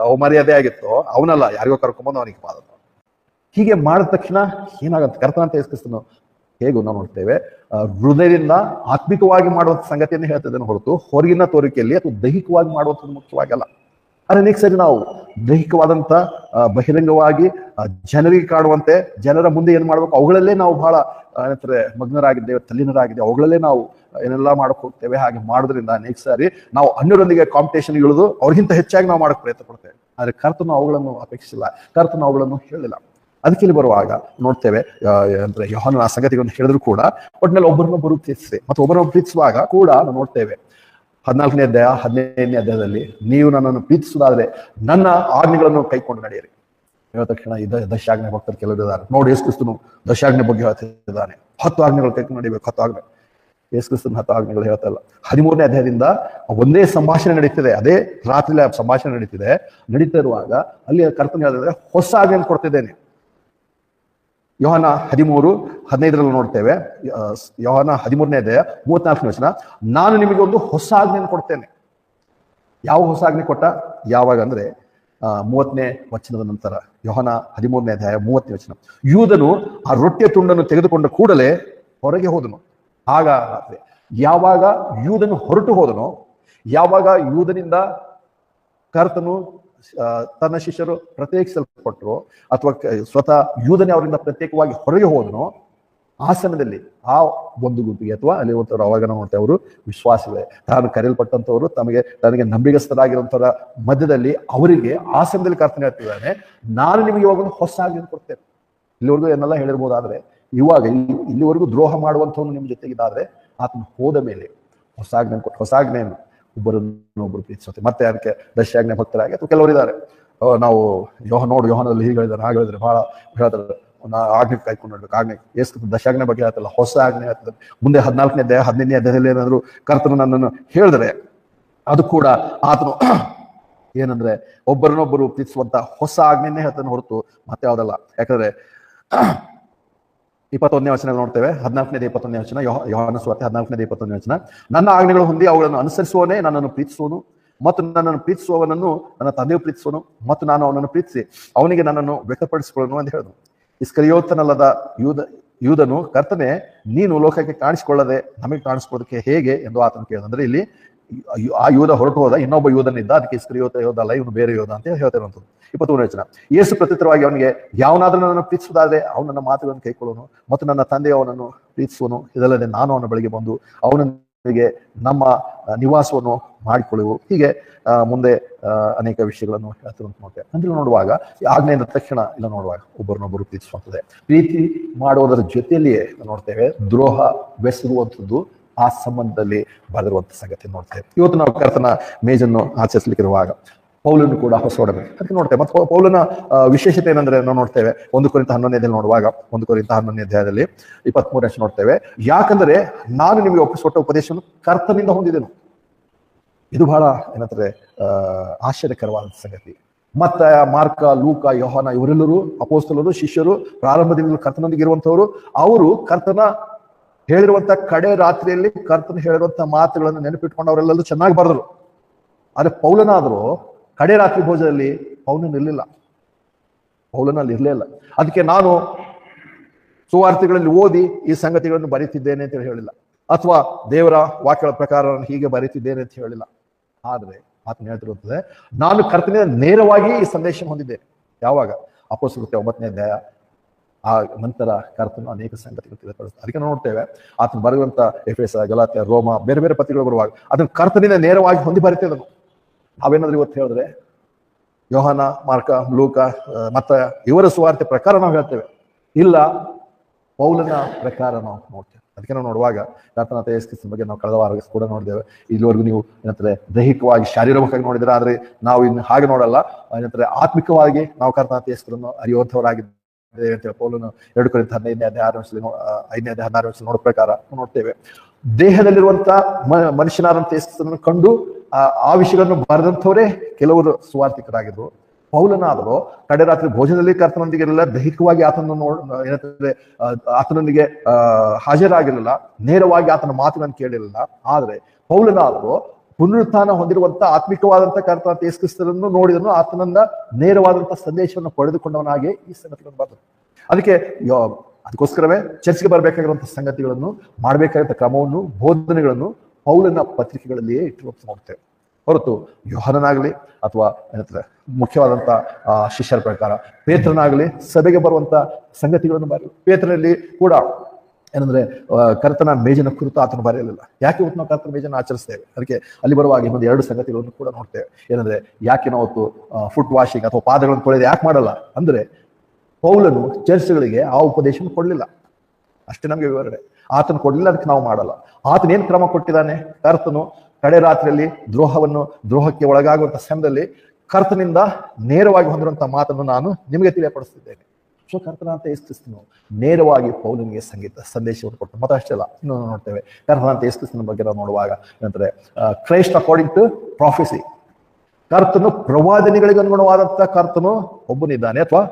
ಅವಮರ್ಯಾದೆ ಆಗಿತ್ತೋ ಅವನಲ್ಲ, ಯಾರಿಗೋ ಕರ್ಕೊಂಬಂದು ಅವನಿಗೆ ಪಾದ ತೊಳೆದ. ಹೀಗೆ ಮಾಡಿದ ತಕ್ಷಣ ಏನಾಗತ್ತೆ, ಕರ್ತನಾದ ಯೇಸು ಕ್ರಿಸ್ತನು ಹೇಗೂ ನಾವು ನೋಡ್ತೇವೆ ಹೃದಯದಿಂದ ಆತ್ಮಿಕವಾಗಿ ಮಾಡುವಂಥ ಸಂಗತಿಯನ್ನು ಹೇಳ್ತಿದ್ದೇನೆ ಹೊರತು ಹೊರಗಿನ ತೋರಿಕೆಯಲ್ಲಿ ಅಥವಾ ದೈಹಿಕವಾಗಿ ಮಾಡುವಂಥದ್ದು ಮುಖ್ಯವಾಗಲ್ಲ. ಆದರೆ ಅನೇಕ ಸರಿ ನಾವು ದೈಹಿಕವಾದಂಥ ಬಹಿರಂಗವಾಗಿ ಜನರಿಗೆ ಕಾಣುವಂತೆ ಜನರ ಮುಂದೆ ಏನ್ ಮಾಡ್ಬೇಕು ಅವುಗಳಲ್ಲೇ ನಾವು ಬಹಳ ಏನಂತಾರೆ ಮಗ್ನರಾಗಿದ್ದೇವೆ, ತಲ್ಲೀನರಾಗಿದ್ದೇವೆ. ಅವುಗಳಲ್ಲೇ ನಾವು ಏನೆಲ್ಲ ಮಾಡಕ್ ಹೋಗ್ತೇವೆ. ಹಾಗೆ ಮಾಡೋದ್ರಿಂದ ಅನೇಕ ಸಾರಿ ನಾವು ಅನ್ಯರೊಂದಿಗೆ ಕಾಂಪಿಟೇಷನ್ ಇಳಿದು ಅವ್ರಿಗಿಂತ ಹೆಚ್ಚಾಗಿ ನಾವು ಮಾಡಕ್ ಪ್ರಯತ್ನ ಪಡ್ತೇವೆ. ಆದ್ರೆ ಕರ್ತನು ಅವುಗಳನ್ನು ಅಪೇಕ್ಷಿಸಿಲ್ಲ, ಕರ್ತನು ಅವುಗಳನ್ನು ಹೇಳಿಲ್ಲ. ಅದಕ್ಕೆ ಇಲ್ಲಿ ಬರುವಾಗ ನೋಡ್ತೇವೆ ಅಂದ್ರೆ ಯೋಹಾನನ ಸಂಗತಿಗಳನ್ನು ಹೇಳಿದ್ರು ಕೂಡ ಒಟ್ಟಿನಲ್ಲಿ ಒಬ್ಬರನ್ನೊಬ್ಬರು ಪ್ರೀತಿಸಿದೆ. ಮತ್ತು ಒಬ್ಬರನ್ನೊಬ್ಬರು ಪ್ರೀತಿಸುವಾಗ ಕೂಡ ನಾವು ನೋಡ್ತೇವೆ 14ನೇ ಅಧ್ಯಾಯ 15ನೇ ಅಧ್ಯಾಯದಲ್ಲಿ, ನೀವು ನನ್ನನ್ನು ಪ್ರೀತಿಸುವುದಾದ್ರೆ ನನ್ನ ಆಜ್ಞೆಗಳನ್ನು ಕೈಕೊಂಡು ನಡೆಯಿರಿ. ಹೇಳಿದ ತಕ್ಷಣ ದಶಾಜ್ಞೆ ಭಕ್ತರು ಕೆಲವರು ಇದ್ದಾರೆ. ನೋಡಿ ಯೇಸು ಕ್ರಿಸ್ತನು ದಶಾಜ್ಞೆ ಬಗ್ಗೆ ಹೇಳ್ತಿದ್ದಾನೆ, 10 ಆಜ್ಞೆಗಳು ಕೈಕೊಂಡು ನಡಿಬೇಕು, 10 ಆಜ್ಞೆ. ಯೇಸು ಕ್ರಿಸ್ತನ 10 ಆಜ್ಞೆಗಳು ಹೇಳ್ತಾ ಇಲ್ಲ. 13ನೇ ಅಧ್ಯಾಯದಿಂದ ಒಂದೇ ಸಂಭಾಷಣೆ ನಡೀತಿದೆ, ಅದೇ ರಾತ್ರಿ ಸಂಭಾಷಣೆ ನಡೀತಾ ಇರುವಾಗ ಅಲ್ಲಿ ಕರ್ತನು ಹೇಳಿದ್ರೆ ಹೊಸ ಆಜ್ಞೆಯನ್ನು ಕೊಡ್ತಿದ್ದೇನೆ. ಯೋಹಾನ 13:15 ನೋಡ್ತೇವೆ. ಯೋಹಾನ 13ನೇ ಅಧ್ಯಾಯ 34ನೇ ವಚನ, ನಾನು ನಿಮಗೆ ಒಂದು ಹೊಸ ಆಜ್ಞೆಯನ್ನು ಕೊಡ್ತೇನೆ. ಯಾವ ಹೊಸ ಆಜ್ಞೆ ಕೊಟ್ಟ? ಯಾವಾಗ ಅಂದ್ರೆ 30ನೇ ವಚನದ ನಂತರ, ಯೋಹಾನ 13ನೇ ಅಧ್ಯಾಯ 30ನೇ ವಚನ, ಯೂದನು ಆ ರೊಟ್ಟಿಯ ತುಂಡನ್ನು ತೆಗೆದುಕೊಂಡ ಕೂಡಲೇ ಹೊರಗೆ ಹೋದನು. ಆಗ ಯಾವಾಗ ಯೂದನು ಹೊರಟು ಹೋದನೋ, ಯಾವಾಗ ಯೂದನಿಂದ ಕರ್ತನು ತನ್ನ ಶಿಷ್ಯರು ಪ್ರತ್ಯೇಕಿಸಲ್ಪಟ್ಟರು ಅಥವಾ ಸ್ವತಃ ಯೂದನೇ ಅವರಿಂದ ಪ್ರತ್ಯೇಕವಾಗಿ ಹೊರಗೆ ಹೋದನೋ, ಆ ಸಮಯದಲ್ಲಿ ಆ ಒಂದು ಗುಂಪಿಗೆ ಅಥವಾ ಅಲ್ಲಿ ಹೋಗ್ತವ್ರು ಅವಾಗ ನೋಡ್ತೇವೆ ಅವರು ವಿಶ್ವಾಸಿಗಳೇ, ತಾನು ಕರೆಯಲ್ಪಟ್ಟಂಥವ್ರು ತನಗೆ ನಂಬಿಗಸ್ತರಾಗಿರುವಂಥವ್ರ ಮಧ್ಯದಲ್ಲಿ ಅವರಿಗೆ ಆ ಸಮಯದಲ್ಲಿ ಕರ್ತನೆ ಹೇಳ್ತಿದ್ದಾನೆ, ನಾನು ನಿಮಗೆ ಇವಾಗ ಒಂದು ಹೊಸ ಆಜ್ಞೆ ಕೊಡ್ತೇನೆ. ಇಲ್ಲಿವರೆಗೂ ಏನೆಲ್ಲ ಹೇಳಿರ್ಬೋದಾದ್ರೆ ಇವಾಗ ಇಲ್ಲಿವರೆಗೂ ದ್ರೋಹ ಮಾಡುವಂಥವ್ನು ನಿಮ್ಮ ಜೊತೆಗಿದ್ದಾದ್ರೆ ಆತನ ಹೋದ ಮೇಲೆ ಹೊಸ ಆಜ್ಞೆ ಕೊಟ್ಟು, ಹೊಸ ಆಜ್ಞೆಯನ್ನು ಒಬ್ಬರನ್ನೊಬ್ಬರು ಪ್ರೀತಿಸುತ್ತೆ. ಮತ್ತೆ ಅದಕ್ಕೆ ದಶಾಜ್ಞೆ ಭಕ್ತರಾಗಿ ಅಥವಾ ಕೆಲವರು ಇದ್ದಾರೆ, ನಾವು ಯೋಹಾನದಲ್ಲಿ ಹೀಗೆ ಹೇಳಿದಾರೆ, ಹಾಗೆ ಹೇಳಿದ್ರೆ ಬಹಳ ಹೇಳ್ತಾರೆ, ಆಜ್ಞೆ ಕಾಯ್ಕೊಂಡು ನೋಡ್ಬೇಕು. ಆಜ್ಞೆ ಎಷ್ಟು ದಶಾಜ್ಞೆ ಬಗ್ಗೆ ಹೇಳ್ತಲ್ಲ, ಹೊಸ ಆಜ್ಞೆ ಹೇಳ್ತದೆ. ಮುಂದೆ 14ನೇ ಅಧ್ಯಾಯ 15ನೇ ಅಧ್ಯಾಯದಲ್ಲಿ ಏನಾದ್ರು ಕರ್ತನು ನನ್ನನ್ನು ಹೇಳಿದ್ರೆ ಅದು ಕೂಡ ಆತನು ಏನಂದ್ರೆ ಒಬ್ಬರನ್ನೊಬ್ಬರು ಪ್ರೀತಿಸುವಂತ ಹೊಸ ಆಜ್ಞೆನೇ ಹೇಳ್ತಾನೆ ಹೊರತು ಮತ್ತೆ ಯಾವ್ದಲ್ಲ. ಯಾಕಂದ್ರೆ 21ನೇ ವಚನ ನೋಡ್ತೇವೆ, 14ನೇ 21ನೇ ವಚನ, ಯೋಹಾನ ಸುವಾರ್ತೆ 14ನೇ 21ನೇ ವಚನ, ನನ್ನ ಆಜ್ಞೆಗಳು ಹೊಂದಿ ಅವುಗಳನ್ನು ಅನುಸರಿಸುವವನೇ ನನ್ನನ್ನು ಪ್ರೀತಿಸುವನು ಮತ್ತು ನನ್ನನ್ನು ಪ್ರೀತಿಸುವವನನ್ನು ನನ್ನ ತಂದೆಯು ಪ್ರೀತಿಸುವನು ಮತ್ತು ನಾನು ಅವನನ್ನು ಪ್ರೀತಿಸಿ ಅವನಿಗೆ ನನ್ನನ್ನು ವ್ಯಕ್ತಪಡಿಸಿಕೊಳ್ಳನು ಅಂತ ಹೇಳಿದ್ರು. ಇಸ್ಕರಿಯೋತನಲ್ಲದ ಯೂದನು, ಕರ್ತನೆ ನೀನು ಲೋಕಕ್ಕೆ ಕಾಣಿಸಿಕೊಳ್ಳದೆ ನಮಗೆ ಕಾಣಿಸ್ಕೊಳ್ಳೋದಕ್ಕೆ ಹೇಗೆ ಎಂದು ಆತನು ಕೇಳಿದ್ರೆ, ಇಲ್ಲಿ ಆ ಯೂದ ಹೊರಟು ಹೋದ, ಇನ್ನೊಬ್ಬ ಯೂದನಿದ್ದ, ಅದಕ್ಕೆ ಇಸ್ಕರಿಯೋತ ಯೋಧ ಅಲ್ಲ, ಇವನು ಬೇರೆ ಯೋಧ ಅಂತ ಹೇಳ್ತಿರುವಂಥದ್ದು. 23ನೇ ವಚನ, ಯೇಸು ಪ್ರತ್ಯುತ್ತರವಾಗಿ ಅವನಿಗೆ, ಯಾವನಾದ್ರೂ ನನ್ನನ್ನು ಪ್ರೀತಿಸುವುದಾದ್ರೆ ಅವನು ನನ್ನ ಮಾತುಗಳನ್ನು ಕೈಕೊಳ್ಳೋನು ಮತ್ತು ನನ್ನ ತಂದೆ ಅವನನ್ನು ಪ್ರೀತಿಸುವನು, ಇದಲ್ಲದೆ ನಾನು ಅವನ ಬಳಿಗೆ ಬಂದು ಅವನಿಗೆ ನಮ್ಮ ನಿವಾಸವನ್ನು ಮಾಡಿಕೊಳ್ಳುವು. ಹೀಗೆ ಮುಂದೆ ಅನೇಕ ವಿಷಯಗಳನ್ನು ಹೇಳ್ತಿರುವಂತ ನೋಡ್ತೇವೆ. ಅಂದ್ರೆ ನೋಡುವಾಗ ಆಜ್ಞೆಯಿಂದ ತಕ್ಷಣ ಇಲ್ಲ ನೋಡುವಾಗ ಒಬ್ಬರನ್ನೊಬ್ಬರು ಪ್ರೀತಿಸುವಂಥದ್ದೇ. ಪ್ರೀತಿ ಮಾಡುವುದರ ಜೊತೆಯಲ್ಲಿಯೇ ನೋಡ್ತೇವೆ ದ್ರೋಹ ಬೆಸಗುವಂಥದ್ದು ಆ ಸಂಬಂಧದಲ್ಲಿ ಬರೆದಿರುವಂತ ಸಂಗತಿ ನೋಡ್ತೇವೆ. ಇವತ್ತು ನಾವು ಕರ್ತನ ಮೇಜನ್ನು ಆಚರಿಸಲಿಕ್ಕಿರುವಾಗ ಪೌಲನು ಕೂಡ ಹೊಸ ಒಡಂಬಡಿಕೆ ಅದಕ್ಕೆ ನೋಡ್ತೇವೆ. ಮತ್ತು ಪೌಲನ ವಿಶೇಷತೆ ಏನಂದ್ರೆ ನಾವು ನೋಡ್ತೇವೆ 1 ಕೊರಿಂಥ 11 ನೋಡುವಾಗ 1 ಕೊರಿಂಥ 11 ಅಧ್ಯಾಯದಲ್ಲಿ 23 ನೋಡ್ತೇವೆ. ಯಾಕಂದ್ರೆ ನಾನು ನಿಮಗೆ ಒಪ್ಪಿಸಿಕೊಟ್ಟ ಉಪದೇಶವನ್ನು ಕರ್ತನಿಂದ ಹೊಂದಿದೆನು. ಇದು ಬಹಳ ಏನಂತಾರೆ ಆಶ್ಚರ್ಯಕರವಾದ ಸಂಗತಿ. ಮತ್ತೆ ಮಾರ್ಕ, ಲೂಕ, ಯೋಹಾನ ಇವರೆಲ್ಲರೂ ಅಪೊಸ್ತಲರು, ಶಿಷ್ಯರು, ಪ್ರಾರಂಭದಿಂದ ಕರ್ತನೊಂದಿಗೆ ಇರುವಂತವರು. ಅವರು ಕರ್ತನ ಹೇಳಿರುವಂತ ಕಡೆ ರಾತ್ರಿಯಲ್ಲಿ ಕರ್ತನ ಹೇಳಿರುವಂತ ಮಾತುಗಳನ್ನು ನೆನಪಿಟ್ಕೊಂಡು ಅವರೆಲ್ಲರೂ ಚೆನ್ನಾಗಿ ಬರೆದರು. ಆದ್ರೆ ಪೌಲನಾದ್ರು ಕಡೆ ರಾತ್ರಿ ಭೋಜನದಲ್ಲಿ ಪೌಲನಲ್ಲಿ ಇರಲೇ ಇಲ್ಲ. ಅದಕ್ಕೆ ನಾನು ಸುವಾರ್ತೆಗಳಲ್ಲಿ ಓದಿ ಈ ಸಂಗತಿಗಳನ್ನು ಬರೀತಿದ್ದೇನೆ ಅಂತ ಹೇಳಿಲ್ಲ, ಅಥವಾ ದೇವರ ವಾಕ್ಯಗಳ ಪ್ರಕಾರ ನಾನು ಹೀಗೆ ಬರೀತಿದ್ದೇನೆ ಅಂತ ಹೇಳಿಲ್ಲ. ಆದ್ರೆ ಆತನ ಹೇಳ್ತಿರುತ್ತದೆ, ನಾನು ಕರ್ತನಿಂದ ನೇರವಾಗಿ ಈ ಸಂದೇಶ ಹೊಂದಿದ್ದೇನೆ. ಯಾವಾಗ? ಅಪೊಸ್ತಲಕೃತ್ಯ 9ನೇ ಅಧ್ಯಾಯ. ಆ ನಂತರ ಕರ್ತನು ಅನೇಕ ಸಂಗತಿಗಳು ತಿಳಿಪಡಿಸ್ತಾರೆ. ಅದಕ್ಕೆ ನೋಡ್ತೇವೆ ಆತನ ಬರೆಯುವಂತ ಎಫೆಸ, ಗಲಾತ್ಯ, ರೋಮ, ಬೇರೆ ಬೇರೆ ಪತ್ರಿಕೆಗಳು ಬರುವಾಗ ಅದನ್ನು ಕರ್ತನಿಂದ ನೇರವಾಗಿ ಹೊಂದಿ ಬರೀತಿದ್ದನು. ನಾವೇನಾದ್ರೂ ಇವತ್ತು ಹೇಳಿದ್ರೆ ಯೋಹಾನ, ಮಾರ್ಕ, ಲೂಕ ಮತ್ತ ಇವರ ಸುವಾರ್ತೆ ಪ್ರಕಾರ ನಾವು ಹೇಳ್ತೇವೆ, ಇಲ್ಲ ಪೌಲನ ಪ್ರಕಾರ ನಾವು ನೋಡ್ತೇವೆ. ಅದಕ್ಕೆ ನಾವು ನೋಡುವಾಗ ಕರ್ತನಾದ ಯೇಸು ಕ್ರಿಸ್ತನ ಬಗ್ಗೆ ನಾವು ಕಳೆದ ವಾರ ಕೂಡ ನೋಡಿದ್ದೇವೆ. ಇಲ್ಲಿವರೆಗೂ ನೀವು ಏನಂತಾರೆ ದೈಹಿಕವಾಗಿ ಶಾರೀರಿಕವಾಗಿ ನೋಡಿದ್ರೆ, ಆದ್ರೆ ನಾವು ಇನ್ನು ಹಾಗೆ ನೋಡಲ್ಲ. ಏನಂತಾರೆ ಆತ್ಮಿಕವಾಗಿ ನಾವು ಕರ್ತನಾದ ಯೇಸು ಕ್ರಿಸ್ತನನ್ನು ಅರಿಯುವಂಥವರಾಗಿದ್ದೇವೆ ಅಂತೇಳಿ ಪೌಲನು 2 ಕೊರಿಂಥ 15ನೇ ಅಧ್ಯಾಯ 5ನೇ ಅಧ್ಯಾಯ 16 ನೋಡೋ ಪ್ರಕಾರ ನೋಡ್ತೇವೆ. ದೇಹದಲ್ಲಿರುವಂತ ಮನುಷ್ಯನಾದಂತ ಯೇಸು ಕ್ರಿಸ್ತನನ್ನು ಕಂಡು ಆ ವಿಷಯಗಳನ್ನು ಬರೆದಂಥವರೇ ಕೆಲವರು ಸುವಾರ್ತಿಕರಾಗಿದ್ರು. ಪೌಲನಾದರೂ ಕಡೆ ರಾತ್ರಿ ಭೋಜನದಲ್ಲಿ ಕರ್ತನೊಂದಿಗೆ ಇರಲಿಲ್ಲ, ದೈಹಿಕವಾಗಿ ಆತನನ್ನು ಏನಂತಂದ್ರೆ ಆತನೊಂದಿಗೆ ಹಾಜರಾಗಿರಲಿಲ್ಲ, ನೇರವಾಗಿ ಆತನ ಮಾತುಗಳನ್ನು ಕೇಳಿರಲಿಲ್ಲ. ಆದ್ರೆ ಪೌಲನಾದರೂ ಪುನರುತ್ಥಾನ ಹೊಂದಿರುವಂತ ಆತ್ಮಿಕವಾದಂತ ಕರ್ತನಾದ ಯೇಸು ಕ್ರಿಸ್ತನನ್ನು ನೋಡಿದನು, ಆತನಿಂದ ನೇರವಾದಂತ ಸಂದೇಶವನ್ನು ಪಡೆದುಕೊಂಡವನಾಗೆ ಈ ಸಂಗತಿಗಳನ್ನು ಬರೆದರು. ಅದಕ್ಕೋಸ್ಕರವೇ ಚರ್ಚ್ಗೆ ಬರಬೇಕಾಗಿರುವಂತ ಸಂಗತಿಗಳನ್ನು ಮಾಡಬೇಕಾದಂತ ಕ್ರಮವನ್ನು, ಬೋಧನೆಗಳನ್ನು ಪೌಲನ ಪತ್ರಿಕೆಗಳಲ್ಲಿಯೇ ಇಟ್ಟಿರುವಂತ ನೋಡ್ತೇವೆ. ಹೊರತು ಯೋಹಾನನಾಗಲಿ ಅಥವಾ ಏನಂತಾರೆ ಮುಖ್ಯವಾದಂತ ಶಿಷ್ಯರ ಪ್ರಕಾರ ಪೇತ್ರನಾಗಲಿ ಸಭೆಗೆ ಬರುವಂತ ಸಂಗತಿಗಳನ್ನು ಬರೆಯಲು. ಪೇತ್ರನಲ್ಲಿ ಕೂಡ ಏನಂದ್ರೆ ಕರ್ತನ ಮೇಜಿನ ಕುರಿತು ಆತನು ಬರೆಯಲಿಲ್ಲ. ಯಾಕೆ ಇವತ್ತು ನಾವು ಕರ್ತನ ಮೇಜನ್ನು ಆಚರಿಸ್ತೇವೆ? ಅದಕ್ಕೆ ಅಲ್ಲಿ ಬರುವಾಗ ಇನ್ನೊಂದು 2 ಸಂಗತಿಗಳನ್ನು ಕೂಡ ನೋಡ್ತೇವೆ. ಏನಂದ್ರೆ ಯಾಕೆ ನಾವು ಫುಟ್ ವಾಷಿಂಗ್ ಅಥವಾ ಪಾದಗಳನ್ನು ತೊಳೆದು ಯಾಕೆ ಮಾಡಲ್ಲ ಅಂದ್ರೆ, ಪೌಲನು ಚರ್ಚ್ಗಳಿಗೆ ಆ ಉಪದೇಶವನ್ನು ಕೊಡ್ಲಿಲ್ಲ. ಅಷ್ಟೇ ನಮ್ಗೆ ವಿವರಣೆ. ಆತನು ಕೊಡ್ಲಿಲ್ಲ, ಅದಕ್ಕೆ ನಾವು ಮಾಡಲ್ಲ. ಆತನೇನ್ ಕ್ರಮ ಕೊಟ್ಟಿದ್ದಾನೆ? ಕರ್ತನು ಕಡೆ ರಾತ್ರಿಯಲ್ಲಿ ದ್ರೋಹಕ್ಕೆ ಒಳಗಾಗುವಂತ ಸಮಯದಲ್ಲಿ ಕರ್ತನಿಂದ ನೇರವಾಗಿ ಹೊಂದಿರುವಂತಹ ಮಾತನ್ನು ನಾನು ನಿಮಗೆ ತಿಳಿಯಪಡಿಸ್ತಿದ್ದೇನೆ. ಸೊ ಕರ್ತನಾಂತ ಯೇಸು ಕ್ರಿಸ್ತನು ನೇರವಾಗಿ ಪೌಲನಿಗೆ ಸಂದೇಶವನ್ನು ಕೊಟ್ಟು. ಮತ್ತೆ ಅಷ್ಟೇ ಅಲ್ಲ, ಇನ್ನು ನೋಡ್ತೇವೆ ಕರ್ತನಾಂತ ಯೇಸು ಕ್ರಿಸ್ತನ ಬಗ್ಗೆ ನಾವು ನೋಡುವಾಗ ಏನಂತಾರೆ, ಕ್ರೈಸ್ಟ್ ಅಕಾರ್ಡಿಂಗ್ ಟು ಪ್ರಾಫೆಸಿ, ಕರ್ತನು ಪ್ರವಾದನೆಗಳಿಗೆ ಅನುಗುಣವಾದಂತ ಕರ್ತನು ಒಬ್ಬನಿದ್ದಾನೆ, ಅಥವಾ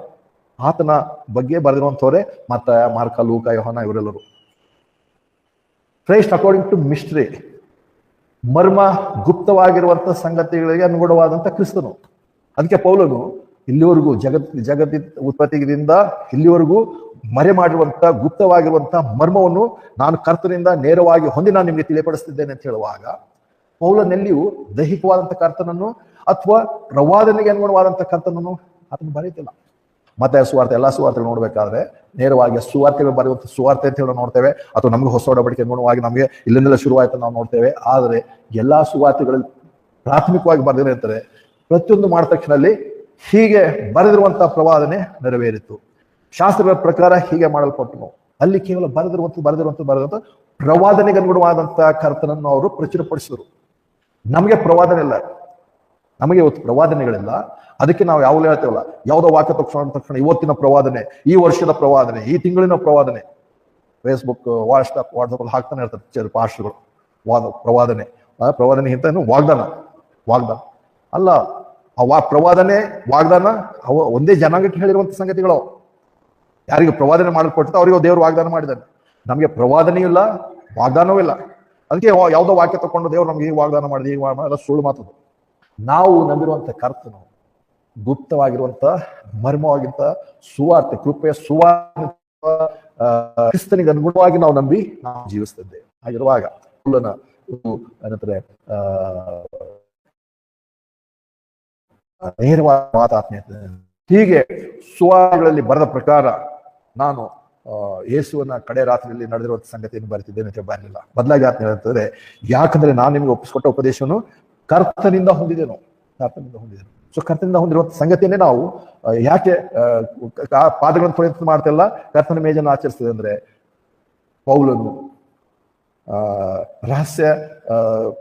ಆತನ ಬಗ್ಗೆ ಬರೆದಿರುವಂತವರೇ ಮತ್ತ ಮಾರ್ಕ, ಲೂಕ, ಯೋಹಾನ ಇವರೆಲ್ಲರೂ. ಕ್ರೈಸ್ಟ್ ಅಕಾರ್ಡಿಂಗ್ ಟು ಮಿಸ್ಟ್ರಿ, ಮರ್ಮ ಗುಪ್ತವಾಗಿರುವಂತ ಸಂಗತಿಗಳಿಗೆ ಅನುಗುಣವಾದಂತ ಕ್ರಿಸ್ತನು. ಅದಕ್ಕೆ ಪೌಲನು ಇಲ್ಲಿವರೆಗೂ ಜಗತ್ತಿನ ಉತ್ಪತ್ತಿಯಿಂದ ಇಲ್ಲಿವರೆಗೂ ಮರೆ ಮಾಡಿರುವಂತ ಗುಪ್ತವಾಗಿರುವಂತ ಮರ್ಮವನ್ನು ನಾನು ಕರ್ತನಿಂದ ನೇರವಾಗಿ ಹೊಂದಿ ನಾನು ನಿಮಗೆ ತಿಳಿಯಪಡಿಸ್ತಿದ್ದೇನೆ ಅಂತ ಹೇಳುವಾಗ, ಪೌಲನೆಲ್ಲಿಯೂ ದೈಹಿಕವಾದಂತ ಕರ್ತನನ್ನು ಅಥವಾ ಪ್ರವಾದನೆಗೆ ಅನುಗುಣವಾದಂತ ಕರ್ತನನ್ನು ಅದನ್ನು ಬರೀತಿಲ್ಲ. ಮತ್ತೆ ಸುವಾರ್ತೆ, ಎಲ್ಲಾ ಸುವಾರ್ತೆಗಳು ನೋಡ್ಬೇಕಾದ್ರೆ ನೇರವಾಗಿ ಸುವಾರ್ತೆಗಳು ಬರೆಯುವಂತ ಸುವಾರ್ತೆ ಅಂತ ಹೇಳಿ ನೋಡ್ತೇವೆ, ಅಥವಾ ನಮ್ಗೆ ಹೊಸ ಒಡಂಬಡಿಕೆ ಅನುಗುಣವಾಗಿ ನಮಗೆ ಇಲ್ಲಿಂದೆಲ್ಲ ಶುರುವಾಯ್ತು ನಾವು ನೋಡ್ತೇವೆ. ಆದರೆ ಎಲ್ಲಾ ಸುವಾರ್ತೆಗಳಲ್ಲಿ ಪ್ರಾಥಮಿಕವಾಗಿ ಬರೆದಿರ್ತಾರೆ, ಪ್ರತಿಯೊಂದು ಮಾಡಿದ ತಕ್ಷಣದಲ್ಲಿ ಹೀಗೆ ಬರೆದಿರುವಂತಹ ಪ್ರವಾದನೆ ನೆರವೇರಿತು, ಶಾಸ್ತ್ರಗಳ ಪ್ರಕಾರ ಹೀಗೆ ಮಾಡಲ್ಪಟ್ಟು, ಅಲ್ಲಿ ಕೇವಲ ಬರೆದಿರುವಂತ ಪ್ರವಾದನೆಗೆ ಅನುಗುಣವಾದಂತಹ ಕರ್ತನನ್ನು ಅವರು ಪ್ರಚುರಪಡಿಸಿದರು. ನಮಗೆ ಪ್ರವಾದನೆ ಇಲ್ಲ, ನಮಗೆ ಇವತ್ತು ಪ್ರವಾದನೆಗಳಿಲ್ಲ. ಅದಕ್ಕೆ ನಾವು ಯಾವಾಗಲೂ ಹೇಳ್ತೇವಲ್ಲ, ಯಾವುದೋ ವಾಕ್ಯ ತಕ್ಷಣ ಇವತ್ತಿನ ಪ್ರವಾದನೆ, ಈ ವರ್ಷದ ಪ್ರವಾದನೆ, ಈ ತಿಂಗಳಿನ ಪ್ರವಾದನೆ, ಫೇಸ್ಬುಕ್, ವಾಟ್ಸಪ್ ಅಲ್ಲಿ ಹಾಕ್ತಾನೆ ಇರ್ತಾರೆ ಪಾಸ್ಟ್ಗಳು. ಪ್ರವಾದನೆ ಇಂತ ವಾಗ್ದಾನ ಅಲ್ಲ. ಪ್ರವಾದನೆ, ವಾಗ್ದಾನ ಒಂದೇ ಜನಾಂಗಕ್ಕೆ ಹೇಳಿರುವಂತ ಸಂಗತಿಗಳು. ಯಾರಿಗೆ ಪ್ರವಾದನೆ ಮಾಡಲ್ಪಟ್ಟಿದೆ ಅವರಿಗೆ ದೇವರು ವಾಗ್ದಾನ ಮಾಡಿದ್ದಾನೆ. ನಮಗೆ ಪ್ರವಾದನೆ ಇಲ್ಲ, ವಾಗ್ದಾನವೂ ಇಲ್ಲ. ಅದಕ್ಕೆ ಯಾವುದೋ ವಾಕ್ಯ ತಗೊಂಡು ದೇವ್ರು ನಮ್ಗೆ ಹೀಗೆ ವಾಗ್ದಾನ ಮಾಡಿದೆ, ಹೀಗೆ ಎಲ್ಲ ಸುಳ್ಳು ಮಾತದು. ನಾವು ನಂಬಿರುವಂತ ಕರ್ತನು ಗುಪ್ತವಾಗಿರುವಂತ ಮರ್ಮವಾಗಿಂತ ಸುವಾರ್ತೆ, ಕೃಪೆಯ ಸುವಾರ್ತೆ ಕ್ರಿಸ್ತನಿಗೆ ಅನುಗುಣವಾಗಿ ನಾವು ನಂಬಿ ನಾವು ಜೀವಿಸ್ತಿದ್ದೇವೆ. ಹಾಗಿರುವಾಗ ಏನಂತಾರೆ ನೇರವಾದ ಮಾತಾತ್ಮೀಯತೆ, ಹೀಗೆ ಸುವಾರ್ತೆಗಳಲ್ಲಿ ಬರೆದ ಪ್ರಕಾರ ನಾನು ಯೇಸುವನ್ನ ಕಡೆ ರಾತ್ರಿಯಲ್ಲಿ ನಡೆದಿರುವಂತ ಸಂಗತಿಯನ್ನು ಬರೆತಿದ್ದೇನೆ ಅಂತ ಬರಲಿಲ್ಲ. ಬದಲಾಗಿ ಆತ್ಮ ಹೇಳ್ತದೆ, ಯಾಕಂದ್ರೆ ನಾನು ನಿಮ್ಗೆ ಒಪ್ಪಿಸಿಕೊಟ್ಟ ಉಪದೇಶವನ್ನು ಕರ್ತನಿಂದ ಹೊಂದಿದ್ದೇನು. ಸೊ ಕರ್ತನಿಂದ ಹೊಂದಿರುವಂತ ಸಂಗತಿಯನ್ನೇ ನಾವು ಯಾಕೆ ಪಾದಗಳನ್ನು ತೊಳೆಯುವಂತ ಮಾಡ್ತಿಲ್ಲ, ಕರ್ತನ ಮೇಜನ್ನು ಆಚರಿಸ್ತದೆ ಅಂದ್ರೆ, ಪೌಲನು ರಹಸ್ಯ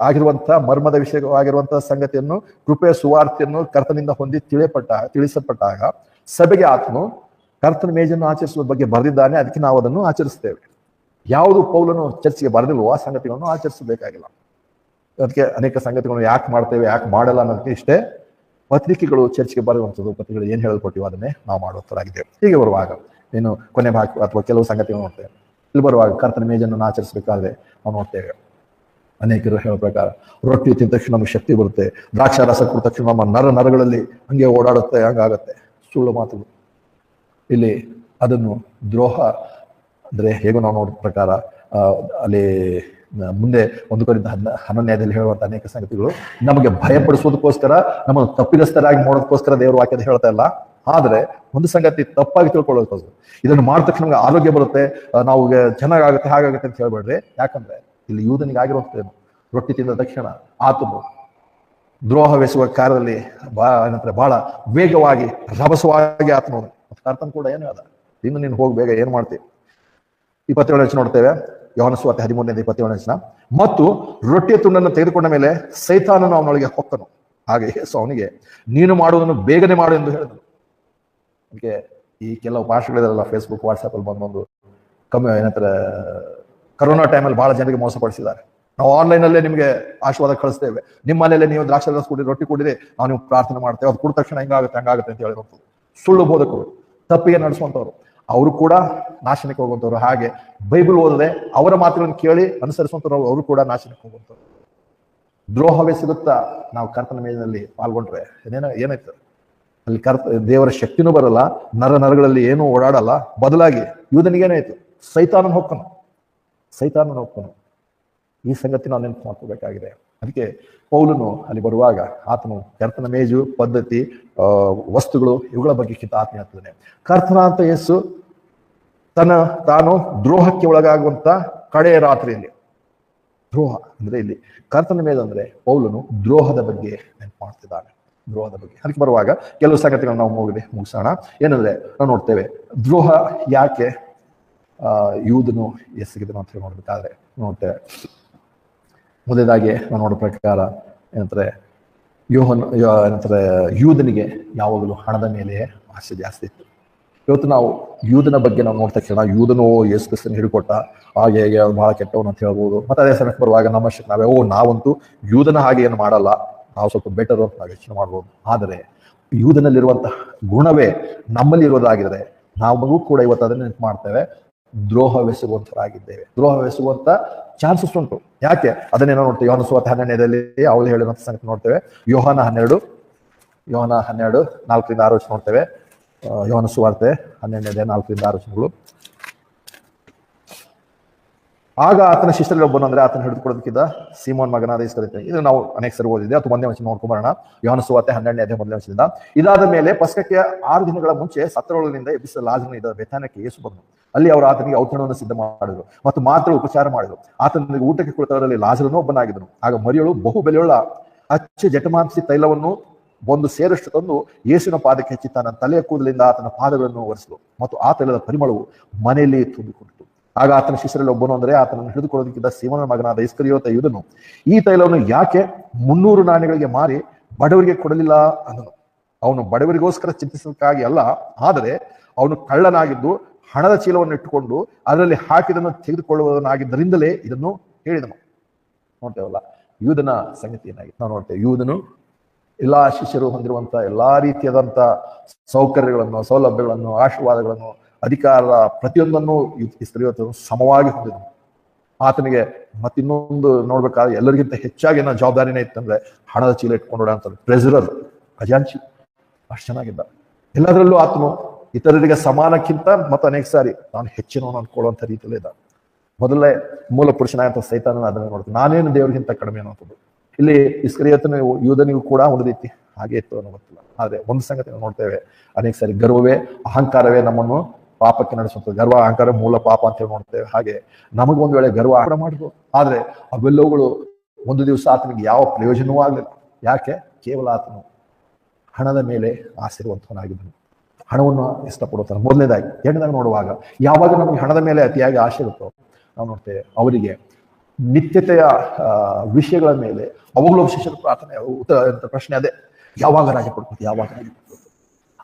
ಆಗಿರುವಂತಹ ಮರ್ಮದ ವಿಷಯವಾಗಿರುವಂತಹ ಸಂಗತಿಯನ್ನು, ಕೃಪೆಯ ಸುವಾರ್ತೆಯನ್ನು ಕರ್ತನಿಂದ ಹೊಂದಿ ತಿಳಿಸಲ್ಪಟ್ಟಾಗ ಸಭೆಗೆ ಆತನು ಕರ್ತನ ಮೇಜನ್ನು ಆಚರಿಸುವ ಬಗ್ಗೆ ಬರೆದಿದ್ದಾನೆ, ಅದಕ್ಕೆ ನಾವು ಅದನ್ನು ಆಚರಿಸ್ತೇವೆ. ಯಾವುದು ಪೌಲನು ಚರ್ಚಿಗೆ ಬರೆದಿಲ್ವೋ ಆ ಸಂಗತಿಗಳನ್ನು ಆಚರಿಸಬೇಕಾಗಿಲ್ಲ. ಅದಕ್ಕೆ ಅನೇಕ ಸಂಗತಿಗಳನ್ನು ಯಾಕೆ ಮಾಡ್ತೇವೆ, ಯಾಕೆ ಮಾಡಲ್ಲ ಅನ್ನೋದಕ್ಕೆ ಇಷ್ಟೇ ಪತ್ರಿಕೆಗಳು ಚರ್ಚ್ಗೆ ಬರುವಂಥದ್ದು, ಪತ್ರಿಕೆಗಳು ಏನು ಹೇಳ್ಕೊಟ್ಟಿವೋ ಅದನ್ನೇ ನಾವು ಮಾಡುವಂಥದ್ದಾಗಿದ್ದೇವೆ. ಹೀಗೆ ಬರುವಾಗ ಇನ್ನು ಕೊನೆ ಭಾಗ ಅಥವಾ ಕೆಲವು ಸಂಗತಿಗಳು ನೋಡ್ತೇವೆ. ಇಲ್ಲಿ ಬರುವಾಗ ಕರ್ತನ ಮೇಜನ್ನು ಆಚರಿಸಬೇಕಾದ್ರೆ ನಾವು ನೋಡ್ತೇವೆ, ಅನೇಕರು ಹೇಳೋ ಪ್ರಕಾರ ರೊಟ್ಟಿ ತಿಂದ ತಕ್ಷಣ ನಮಗೆ ಶಕ್ತಿ ಬರುತ್ತೆ, ದ್ರಾಕ್ಷಾರಸ ಕೊಟ್ಟ ತಕ್ಷಣ ನಮ್ಮ ನರಗಳಲ್ಲಿ ಹಂಗೆ ಓಡಾಡುತ್ತೆ, ಹಂಗಾಗತ್ತೆ. ಸುಳ್ಳು ಮಾತುಗಳು. ಇಲ್ಲಿ ಅದನ್ನು ದ್ರೋಹ ಅಂದ್ರೆ ಹೇಗೂ ನಾವು ನೋಡಿದ ಪ್ರಕಾರ ಅಲ್ಲಿ ಮುಂದೆ 1 ಕೊರಿಂಥ 11 ಹೇಳುವಂತ ಅನೇಕ ಸಂಗತಿಗಳು ನಮಗೆ ಭಯಪಡಿಸೋದಕ್ಕೋಸ್ಕರ, ನಮ್ಮನ್ನು ತಪ್ಪಿದಸ್ಥರಾಗಿ ಮಾಡೋದಕ್ಕೋಸ್ಕರ ದೇವರು ವಾಕ್ಯದ ಹೇಳ್ತಾ ಇಲ್ಲ. ಆದ್ರೆ ಒಂದು ಸಂಗತಿ ತಪ್ಪಾಗಿ ತಿಳ್ಕೊಳ್ಳೋದಕ್ಕೋಸ್ಕರ, ಇದನ್ನು ಮಾಡಿದ ತಕ್ಷಣ ನಮ್ಗೆ ಆರೋಗ್ಯ ಬರುತ್ತೆ, ನಾವು ಚೆನ್ನಾಗಾಗುತ್ತೆ, ಹಾಗಾಗುತ್ತೆ ಅಂತ ಹೇಳ್ಬೇಡ್ರಿ. ಯಾಕಂದ್ರೆ ಇಲ್ಲಿ ಯೂದನಿಗೆ ಆಗಿರುವಂತೇನು, ರೊಟ್ಟಿ ತಿಂದ ತಕ್ಷಣ ಆತನು ದ್ರೋಹವೆಸುವ ಕಾರ್ಯದಲ್ಲಿ ಬಹಳ ವೇಗವಾಗಿ ರಭಸವಾಗಿ ಆತನು. ಕರ್ತನ್ ಕೂಡ ಏನು ಅದ, ಇನ್ನು ನೀನು ಹೋಗಿ ಬೇಗ ಏನ್ ಮಾಡ್ತೀವಿ. 27 ನೋಡ್ತೇವೆ, ಯೋಹಾನ ಸುವಾರ್ತೆ 13:27. ಮತ್ತು ರೊಟ್ಟಿಯ ತುಂಡನ್ನು ತೆಗೆದುಕೊಂಡ ಮೇಲೆ ಸೈತಾನನು ಅವನೊಳಗೆ ಹೊಕ್ಕನು, ಹಾಗೆ ಯೇಸು ಅವನಿಗೆ ನೀನು ಮಾಡುವುದನ್ನು ಬೇಗನೆ ಮಾಡು ಎಂದು ಹೇಳಿದನು. ಅದಕ್ಕೆ ಈ ಕೆಲವು ಭಾಷೆಗಳಿದಾರಲ್ಲ, ಫೇಸ್ಬುಕ್ ವಾಟ್ಸ್ಆಪ್ ಅಲ್ಲಿ ಬಂದೊಂದು ಏನಂತಾರೆ, ಕರೋನಾ ಟೈಮಲ್ಲಿ ಬಹಳ ಜನರಿಗೆ ಮೋಸಪಡಿಸಿದ್ದಾರೆ. ನಾವು ಆನ್ಲೈನ್ ಅಲ್ಲೇ ನಿಮಗೆ ಆಶೀರ್ವಾದ ಕಳಿಸ್ತೇವೆ, ನಿಮ್ಮ ಮನೆಯಲ್ಲೇ ನೀವು ದ್ರಾಕ್ಷಾರಸ ಕುಡಿದ್ರೆ, ರೊಟ್ಟಿ ಕುಡಿದ್ರೆ ನಾವು ನೀವು ಪ್ರಾರ್ಥನೆ ಮಾಡ್ತೇವೆ, ಅದು ಕುಡಿದ ತಕ್ಷಣ ಹಿಂಗಾಗುತ್ತೆ ಹಂಗಾಗುತ್ತೆ ಅಂತ ಹೇಳಿರುವಂಥದ್ದು ಸುಳ್ಳು ಬೋಧಕರು, ತಪ್ಪಿಗೆ ನಡೆಸುವಂಥವ್ರು. ಅವರು ಕೂಡ ನಾಶನಕ್ಕೆ ಹೋಗುವಂಥವ್ರು. ಹಾಗೆ ಬೈಬಲ್ ಓದದೆ ಅವರ ಮಾತುಗಳನ್ನು ಕೇಳಿ ಅನುಸರಿಸುವಂಥವ್ರು, ಅವರು ಕೂಡ ನಾಶನಕ್ಕೆ ಹೋಗುವಂಥವ್ರು. ದ್ರೋಹವೇ ಸಿಗುತ್ತಾ ನಾವು ಕರ್ತನ ಮೇಲಿನಲ್ಲಿ ಪಾಲ್ಗೊಂಡ್ರೆ ಏನಾಯ್ತು ಅಲ್ಲಿ ದೇವರ ಶಕ್ತಿನೂ ಬರಲ್ಲ, ನರಗಳಲ್ಲಿ ಏನೂ ಓಡಾಡಲ್ಲ. ಬದಲಾಗಿ ಯೂದನಿಗೇನಾಯ್ತು, ಸೈತಾನನ ಹೊಕ್ಕನು. ಈ ಸಂಗತಿ ನಾವು ನೆನಪು ಮಾಡ್ಕೋಬೇಕಾಗಿದೆ. ಅದಕ್ಕೆ ಪೌಲನು ಅಲ್ಲಿ ಬರುವಾಗ ಆತನು ಕರ್ತನ ಮೇಜು, ಪದ್ಧತಿ, ವಸ್ತುಗಳು ಇವುಗಳ ಬಗ್ಗೆ ಆತ್ಮೀಯ ಆಗ್ತದೆ. ಕರ್ತನ ಅಂತ ಯೇಸು ತಾನು ದ್ರೋಹಕ್ಕೆ ಒಳಗಾಗುವಂತ ಕಡೆಯ ರಾತ್ರಿಯಲ್ಲಿ, ದ್ರೋಹ ಅಂದ್ರೆ ಇಲ್ಲಿ ಕರ್ತನ ಮೇಲೆ ಅಂದ್ರೆ ಪೌಲನು ದ್ರೋಹದ ಬಗ್ಗೆ ನೆನಪು ಮಾಡ್ತಿದ್ದಾನೆ, ದ್ರೋಹದ ಬಗ್ಗೆ. ಅದಕ್ಕೆ ಬರುವಾಗ ಕೆಲವು ಸಂಗತಿಗಳನ್ನು ನಾವು ಮುಗಿಸೋಣ. ಏನಂದ್ರೆ ನಾವು ನೋಡ್ತೇವೆ, ದ್ರೋಹ ಯಾಕೆ ಯೂದನು ಎಸಗಿದನು ಅಂತ ಹೇಳಿ ನೋಡ್ಬೇಕಾದ್ರೆ ನೋಡ್ತೇವೆ. ಮೊದಲಾಗಿ ನಾವು ನೋಡೋ ಪ್ರಕಾರ ಏನಂತಾರೆ, ಯೂದನಿಗೆ ಯಾವಾಗಲೂ ಹಣದ ಮೇಲೆ ಆಸೆ ಜಾಸ್ತಿ ಇತ್ತು. ಇವತ್ತು ನಾವು ಯೂದನ ಬಗ್ಗೆ ನಾವು ನೋಡ್ತಾ ತಕ್ಷಣ ಯೂದನು ಯೇಸು ಕ್ರಿಸ್ತನ ಹಿಡ್ಕೊಟ್ಟ, ಹಾಗೆ ಹೇಗೆ ಬಹಳ ಕೆಟ್ಟವನು ಅಂತ ಹೇಳ್ಬೋದು. ಮತ್ತೆ ಅದೇ ಸಮಯಕ್ಕೆ ಬರುವಾಗ ನಮ್ಮಷ್ಟಕ್ಕೆ ನಾವಂತೂ ಯೂದನ ಹಾಗೆ ಏನು ಮಾಡಲ್ಲ, ನಾವು ಸ್ವಲ್ಪ ಬೆಟರ್ ಅಂತ ನಾವು ಯೋಚನೆ ಮಾಡ್ಬೋದು. ಆದರೆ ಯೂದನಲ್ಲಿರುವಂತಹ ಗುಣವೇ ನಮ್ಮಲ್ಲಿ ಇರೋದಾಗಿದ್ರೆ ನಾವು ಕೂಡ ಇವತ್ತು ಅದನ್ನ ನೆನಪು ಮಾಡ್ತೇವೆ, ದ್ರೋಹವೆಸಗುವಂತರಾಗಿದ್ದೇವೆ. ದ್ರೋಹವೆಸಗುವಂತ ಚಾನ್ಸಸ್ ಉಂಟು. ಯಾಕೆ ಅದನ್ನೇನೋ ನೋಡ್ತೇವೆ, ಯೋಹಾನ ಸುವಾರ್ತೆ 12 ಅವಳು ಹೇಳಿರುವಂತ ಸಂಗತಿ ನೋಡ್ತೇವೆ. ಯೋಹಾನ 12 4-6 ನೋಡ್ತೇವೆ. ಯೋಹಾನ ಸುವಾರ್ತೆ 12 4-6. ಆಗ ಆತನ ಶಿಷ್ಯರಲ್ಲಿ ಒಬ್ಬನು, ಅಂದ್ರೆ ಆತನ ಹಿಡಿದುಕೊಳ್ಳೋದಕ್ಕಿದ್ದ ಸೀಮೋನ್ ಮಗನಾದ ಇಸ್ಕರಿಯೋತ. ಇದು ನಾವು ಅನೇಕ ಸರಿ ಓದಿದೆ, ಅದು 1ನೇ ನೋಡ್ಕೊಂಬರೋಣ. ಯೋಹಾನ ಸುವಾರ್ತೆ 12:1. ಇದಾದ ಮೇಲೆ ಪಸ್ಕಕ್ಕೆ 6 ದಿನಗಳ ಮುಂಚೆ ಸತ್ತರೊಳಗಿನಿಂದ ಎಬ್ಬಿಸಿದ ಲಾಜರನು ಇದ್ದ ಬೆಥಾನ್ಯಕ್ಕೆ ಯೇಸು ಬಂದನು. ಅಲ್ಲಿ ಅವರು ಆತನಿಗೆ ಔತಣವನ್ನು ಸಿದ್ಧ ಮಾಡಿದರು ಮತ್ತು ಮಾತ್ರ ಉಪಚಾರ ಮಾಡಿದರು. ಆತನಿಗೆ ಊಟಕ್ಕೆ ಕುಳಿತವರಲ್ಲಿ ಲಾಜರನು ಒಬ್ಬನಾಗಿದ್ದನು. ಆಗ ಮರಿಯಳು ಬಹು ಬೆಲೆಯುಳ್ಳ ಅಚ್ಚು ಜಟಮಾಂಸಿ ತೈಲವನ್ನು ಒಂದು ಸೇರಷ್ಟು ತಂದು ಯೇಸುವಿನ ಪಾದಕ್ಕೆ ಹಚ್ಚಿ ತನ್ನ ತಲೆಯ ಕೂದಲಿಂದ ಆತನ ಪಾದಗಳನ್ನು ಒರೆಸಿದಳು ಮತ್ತು ಆ ತೈಲದ ಪರಿಮಳವು ಮನೆಯಲ್ಲಿ ತುಂಬಿಕೊಂಡಿತು. ಆಗ ಆತನ ಶಿಷ್ಯರಲ್ಲಿ ಒಬ್ಬನು, ಅಂದ್ರೆ ಆತನನ್ನು ಹಿಡಿದುಕೊಳ್ಳೋದಕ್ಕಿಂತ ಸೀಮೋನ ಮಗನಾದ ಇಸ್ಕರಿಯೋತ ಯೂದನು ಈ ತೈಲವನ್ನು ಯಾಕೆ 300 ನಾಣ್ಯಗಳಿಗೆ ಮಾರಿ ಬಡವರಿಗೆ ಕೊಡಲಿಲ್ಲ ಅಂದನು. ಅವನು ಬಡವರಿಗೋಸ್ಕರ ಚಿಂತಿಸೋದಕ್ಕಾಗಿ ಅಲ್ಲ, ಆದರೆ ಅವನು ಕಳ್ಳನಾಗಿದ್ದು ಹಣದ ಚೀಲವನ್ನು ಇಟ್ಟುಕೊಂಡು ಅದರಲ್ಲಿ ಹಾಕಿದನ್ನು ತೆಗೆದುಕೊಳ್ಳುವುದನ್ನಾಗಿದ್ದರಿಂದಲೇ ಇದನ್ನು ಹೇಳಿದನು. ನೋಡ್ತೇವಲ್ಲ ಯೂದನ ಸಂಗತಿ ಏನಾಗಿತ್ತು ನಾವು ನೋಡ್ತೇವೆ. ಯೂದನು ಎಲ್ಲಾ ಶಿಷ್ಯರು ಹೊಂದಿರುವಂತ ಎಲ್ಲಾ ರೀತಿಯಾದಂತ ಸೌಕರ್ಯಗಳನ್ನು, ಸೌಲಭ್ಯಗಳನ್ನು, ಆಶೀರ್ವಾದಗಳನ್ನು, ಅಧಿಕಾರದ ಪ್ರತಿಯೊಂದನ್ನು ಇಸ್ಕರಿಯೋತನು ಸಮವಾಗಿ ಹೊಂದಿದನು. ಆತನಿಗೆ ಮತ್ತಿನ್ನೊಂದು ನೋಡ್ಬೇಕಾದ್ರೆ ಎಲ್ಲರಿಗಿಂತ ಹೆಚ್ಚಾಗಿ ಏನೋ ಜವಾಬ್ದಾರಿನೇ ಇತ್ತಂದ್ರೆ ಹಣದ ಚೀಲ ಇಟ್ಕೊಂಡು ಅಂತ ಟ್ರೆಜರರ್, ಖಜಾಂಚಿ. ಅಷ್ಟು ಚೆನ್ನಾಗಿದ್ದ. ಎಲ್ಲದರಲ್ಲೂ ಆತನು ಇತರರಿಗೆ ಸಮಾನಕ್ಕಿಂತ ಮತ್ತು ಅನೇಕ ಸಾರಿ ನಾನು ಹೆಚ್ಚಿನವನು ಅನ್ಕೊಳ್ಳುವಂಥ ರೀತಿಯಲ್ಲೇ ಇದ್ದ. ಮೊದಲೇ ಮೂಲ ಪುರುಷನಾದಂಥ ಸೈತಾನನ ಅದನ್ನ ನೋಡ್ತಾನೆ, ನಾನೇನು ದೇವರಿಗಿಂತ ಕಡಿಮೆ ಅನ್ನೋಂಥದ್ದು. ಇಲ್ಲಿ ಇಸ್ಕರಿಯೋತನ ಯೂದನಿಗೂ ಕೂಡ ಒಂದು ರೀತಿ ಹಾಗೆ ಇತ್ತು ಅನ್ನೋ ಗೊತ್ತಿಲ್ಲ. ಆದ್ರೆ ಒಂದು ಸಂಗತಿ ನಾವು ನೋಡ್ತೇವೆ, ಅನೇಕ ಸಾರಿ ಗರ್ವವೇ, ಅಹಂಕಾರವೇ ನಮ್ಮನ್ನು ಪಾಪಕ್ಕೆ ನಡೆಸುವಂಥದ್ದು. ಗರ್ವ, ಅಹಂಕಾರ ಮೂಲ ಪಾಪ ಅಂತ ಹೇಳಿ ನೋಡ್ತೇವೆ. ಹಾಗೆ ನಮಗೊಂದು ವೇಳೆ ಗರ್ವ ಮಾಡ್ಬೋದು, ಆದ್ರೆ ಅವೆಲ್ಲವುಗಳು ಒಂದು ದಿವಸ ಆತನಿಗೆ ಯಾವ ಪ್ರಯೋಜನವೂ ಆಗಲಿಲ್ಲ. ಯಾಕೆ? ಕೇವಲ ಆತನು ಹಣದ ಮೇಲೆ ಆಸೆರುವಂತವನಾಗಿದ್ದನು, ಹಣವನ್ನು ಇಷ್ಟಪಡುತ್ತಾನೆ. ಮೊದಲನೇದಾಗಿ. ಎರಡನೇದಾಗಿ ನೋಡುವಾಗ ಯಾವಾಗ ನಮಗೆ ಹಣದ ಮೇಲೆ ಅತಿಯಾಗಿ ಆಸೆ ಇರುತ್ತೋ ನಾವು ನೋಡ್ತೇವೆ ಅವರಿಗೆ ನಿತ್ಯತೆಯ ವಿಷಯಗಳ ಮೇಲೆ ಅವಾಗಲೂ ಶಿಷ್ಯರ ಪ್ರಾರ್ಥನೆ ಉತ್ತರ ಪ್ರಶ್ನೆ ಅದೇ, ಯಾವಾಗ ರಾಜ್ಯ ಕೊಡ್ಬೇಕು, ಯಾವಾಗ ರಾಜ್ಯ ಕೊಡ್ಬೇಕು.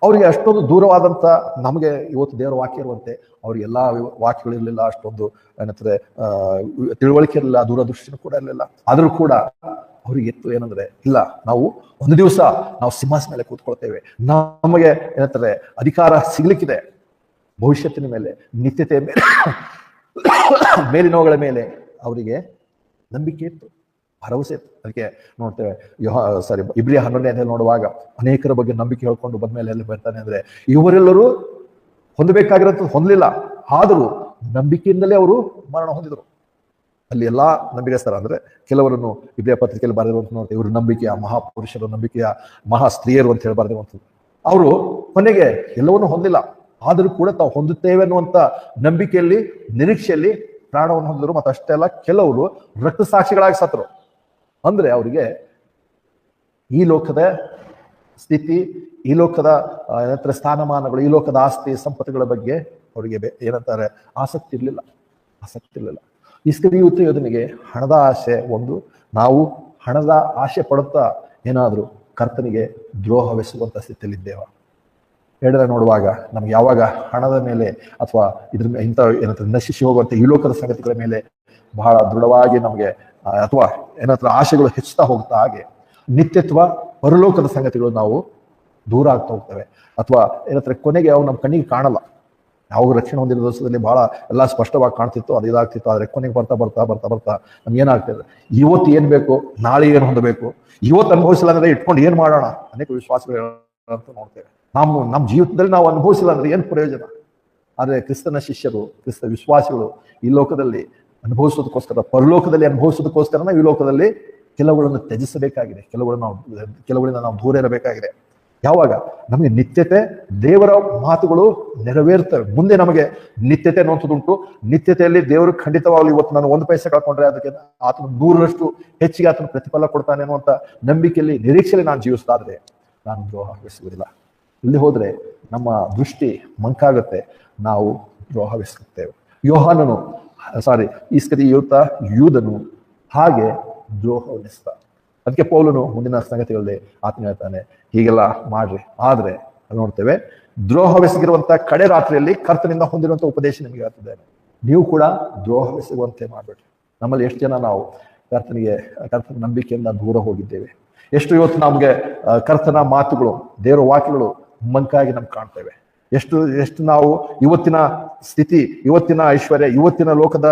ಅವರಿಗೆ ಅಷ್ಟೊಂದು ದೂರವಾದಂಥ, ನಮಗೆ ಇವತ್ತು ದೇವರ ವಾಕ್ಯ ಇರುವಂತೆ ಅವ್ರಿಗೆ ಎಲ್ಲ ವಾಕ್ಯಗಳಿರಲಿಲ್ಲ, ಅಷ್ಟೊಂದು ಏನಂತಾರೆ ತಿಳುವಳಿಕೆ ಇರಲಿಲ್ಲ, ದೂರದೃಷ್ಟಿನೂ ಕೂಡ ಇರಲಿಲ್ಲ. ಆದರೂ ಕೂಡ ಅವ್ರಿಗೆ ಎತ್ತು ಏನಂದ್ರೆ, ಇಲ್ಲ, ನಾವು ಒಂದು ದಿವಸ ನಾವು ಸಿಂಹಾಸನ ಮೇಲೆ ಕೂತ್ಕೊಳ್ತೇವೆ, ನಮಗೆ ಏನಂತಾರೆ ಅಧಿಕಾರ ಸಿಗ್ಲಿಕ್ಕಿದೆ. ಭವಿಷ್ಯತ್ತಿನ ಮೇಲೆ, ನಿತ್ಯತೆಯ ಮೇಲೆ, ಮೇಲಿನವುಗಳ ಮೇಲೆ ಅವರಿಗೆ ನಂಬಿಕೆ ಇತ್ತು, ಭರವಸೆ ಇತ್ತು. ಅದಕ್ಕೆ ನೋಡ್ತೇವೆ ಇಬ್ರಿಯ 11ನೇ ನೋಡುವಾಗ ಅನೇಕರ ಬಗ್ಗೆ ನಂಬಿಕೆ ಹೇಳ್ಕೊಂಡು ಬಂದ್ಮೇಲೆ ಎಲ್ಲಿ ಬರ್ತಾನೆ ಅಂದ್ರೆ, ಇವರೆಲ್ಲರೂ ಹೊಂದಬೇಕಾಗಿರೋದು ಹೊಂದಲಿಲ್ಲ, ಆದರೂ ನಂಬಿಕೆಯಿಂದಲೇ ಅವರು ಮರಣ ಹೊಂದಿದರು. ಅಲ್ಲಿ ಎಲ್ಲಾ ನಂಬಿಕೆಸ್ತರ ಅಂದ್ರೆ ಕೆಲವರನ್ನು ಇಬ್ರಿಯ ಪತ್ರಿಕೆಯಲ್ಲಿ ಬರೆದಿರುವಂತ ನೋಡ್ತೇವೆ, ಇವರು ನಂಬಿಕೆಯ ಮಹಾಪುರುಷರು, ನಂಬಿಕೆಯ ಮಹಾ ಸ್ತ್ರೀಯರು ಅಂತ ಹೇಳಿ ಬರೆದಿರುವಂಥದ್ದು. ಅವರು ಕೊನೆಗೆ ಎಲ್ಲವನ್ನೂ ಹೊಂದಿಲ್ಲ, ಆದರೂ ಕೂಡ ತಾವು ಹೊಂದುತ್ತೇವೆ ಅನ್ನುವಂಥ ನಂಬಿಕೆಯಲ್ಲಿ, ನಿರೀಕ್ಷೆಯಲ್ಲಿ ಪ್ರಾಣವನ್ನು ಹೊಂದಿದ್ರು. ಮತ್ತು ಅಷ್ಟೇ ಅಲ್ಲ, ಕೆಲವರು ರಕ್ತ ಸಾಕ್ಷಿಗಳಾಗಿ ಸತ್ತರು. ಅಂದ್ರೆ ಅವರಿಗೆ ಈ ಲೋಕದ ಸ್ಥಿತಿ, ಈ ಲೋಕದ ಸ್ಥಾನಮಾನಗಳು, ಈ ಲೋಕದ ಆಸ್ತಿ ಸಂಪತ್ತುಗಳ ಬಗ್ಗೆ ಅವರಿಗೆ ಏನಂತಾರೆ ಆಸಕ್ತಿ ಇರಲಿಲ್ಲ. ಇಸ್ಕರಿಯೋತ ಯೋಧನಿಗೆ ಹಣದ ಆಸೆ ಒಂದು. ನಾವು ಹಣದ ಆಸೆ ಪಡುತ್ತಾ ಏನಾದರೂ ಕರ್ತನಿಗೆ ದ್ರೋಹವೆಸುವಂತ ಸ್ಥಿತಿಯಲ್ಲಿದ್ದೇವ. ಹೇಳಿದ್ರೆ ನೋಡುವಾಗ ನಮ್ಗೆ ಯಾವಾಗ ಹಣದ ಮೇಲೆ ಅಥವಾ ಇಂಥ ಏನಂತಾರೆ ನಶಿಸಿ ಹೋಗುವಂಥ ಈ ಲೋಕದ ಸಂಗತಿಗಳ ಮೇಲೆ ಬಹಳ ದೃಢವಾಗಿ ನಮಗೆ ಅಥವಾ ಏನಂತಾರೆ ಆಶೆಗಳು ಹೆಚ್ಚುತ್ತಾ ಹೋಗ್ತಾ, ಹಾಗೆ ನಿತ್ಯತ್ವ ಪರಲೋಕದ ಸಂಗತಿಗಳು ನಾವು ದೂರ ಆಗ್ತಾ ಹೋಗ್ತವೆ. ಅಥವಾ ಏನಂತಾರೆ ಕೊನೆಗೆ ಅವು ನಮ್ಮ ಕಣ್ಣಿಗೆ ಕಾಣಲ್ಲ. ಯಾವ ರಕ್ಷಣೆ ಹೊಂದಿರೋ ದಿವಸದಲ್ಲಿ ಬಹಳ ಎಲ್ಲ ಸ್ಪಷ್ಟವಾಗಿ ಕಾಣ್ತಿತ್ತು, ಅದು ಇದಾಗ್ತಿತ್ತು. ಆದರೆ ಕೊನೆಗೆ ಬರ್ತಾ ಬರ್ತಾ ಬರ್ತಾ ಬರ್ತಾ ನಮ್ಗೆ ಏನಾಗ್ತದೆ, ಇವತ್ತು ಏನ್ ಬೇಕು, ನಾಳೆ ಏನು ಹೊಂದಬೇಕು, ಇವತ್ತು ಅನುಭವಿಸಿಲ್ಲ ಅಂದ್ರೆ ಇಟ್ಕೊಂಡು ಏನ್ ಮಾಡೋಣ, ಅನೇಕ ವಿಶ್ವಾಸಗಳು ಅಂತ ನೋಡ್ತೇವೆ. ನಮ್ಮ ಜೀವಿತದಲ್ಲಿ ನಾವು ಅನುಭವಿಸಿಲ್ಲ ಅಂದ್ರೆ ಏನು ಪ್ರಯೋಜನ. ಆದರೆ ಕ್ರಿಸ್ತನ ಶಿಷ್ಯರು, ಕ್ರಿಸ್ತ ವಿಶ್ವಾಸಿಗಳು ಈ ಲೋಕದಲ್ಲಿ ಅನುಭವಿಸೋದಕ್ಕೋಸ್ಕರ, ಪರಲೋಕದಲ್ಲಿ ಅನುಭವಿಸೋದಕ್ಕೋಸ್ಕರ ನಾವು ಈ ಲೋಕದಲ್ಲಿ ಕೆಲವುಗಳನ್ನು ತ್ಯಜಿಸಬೇಕಾಗಿದೆ, ಕೆಲವುಗಳಿಂದ ನಾವು ದೂರ ಇರಬೇಕಾಗಿದೆ. ಯಾವಾಗ ನಮಗೆ ನಿತ್ಯತೆ, ದೇವರ ಮಾತುಗಳು ನೆರವೇರ್ತವೆ. ಮುಂದೆ ನಮಗೆ ನಿತ್ಯತೆ ಅನ್ನುವಂಥದ್ದುಂಟು. ನಿತ್ಯತೆಯಲ್ಲಿ ದೇವರು ಖಂಡಿತವಾಗ್ಲೂ ಇವತ್ತು ನಾನು 1 ಪೈಸೆ ಕಳ್ಕೊಂಡ್ರೆ ಅದಕ್ಕೆ ಆತನು 100ರಷ್ಟು ಹೆಚ್ಚಿಗೆ ಆತನು ಪ್ರತಿಫಲ ಕೊಡ್ತಾನೆ ಅನ್ನುವಂಥ ನಂಬಿಕೆಯಲ್ಲಿ, ನಿರೀಕ್ಷೆಯಲ್ಲಿ ನಾನು ಜೀವಿಸ್ತಾ ಇದ್ರೆ ನಾನು ದ್ರೋಹವೆಸುವುದಿಲ್ಲ. ಇಲ್ಲಿ ಹೋದ್ರೆ ನಮ್ಮ ದೃಷ್ಟಿ ಮಂಕಾಗುತ್ತೆ, ನಾವು ದ್ರೋಹವೆಸುತ್ತೇವೆ. ಇಸ್ಕರಿಯೋತ ಯೂದನು ಹಾಗೆ ದ್ರೋಹವೆಸದ. ಅದಕ್ಕೆ ಪೌಲನು ಮುಂದಿನ ಸಂಗತಿಗಳಲ್ಲಿ ಆತನ ಹೇಳ್ತಾನೆ, ಹೀಗೆಲ್ಲ ಮಾಡ್ರಿ. ಆದ್ರೆ ನೋಡ್ತೇವೆ, ದ್ರೋಹವೆಸಗಿರುವಂತ ಕಡೆ ರಾತ್ರಿಯಲ್ಲಿ ಕರ್ತನಿಂದ ಹೊಂದಿರುವಂತ ಉಪದೇಶ ನಿಮಗೆ ಹೇಳ್ತಿದ್ದೇನೆ, ನೀವು ಕೂಡ ದ್ರೋಹವೆಸಗುವಂತೆ ಮಾಡ್ಬೇಡ್ರಿ. ನಮ್ಮಲ್ಲಿ ಎಷ್ಟು ಜನ ನಾವು ಕರ್ತನ ನಂಬಿಕೆಯಿಂದ ದೂರ ಹೋಗಿದ್ದೇವೆ. ಎಷ್ಟು ಇವತ್ತು ನಮ್ಗೆ ಕರ್ತನ ಮಾತುಗಳು, ದೇವರ ವಾಕ್ಯಗಳು ಮಂಕಾಗಿ ನಮ್ಗೆ ಕಾಣ್ತೇವೆ. ಎಷ್ಟು ನಾವು ಇವತ್ತಿನ ಸ್ಥಿತಿ, ಇವತ್ತಿನ ಐಶ್ವರ್ಯ, ಇವತ್ತಿನ ಲೋಕದ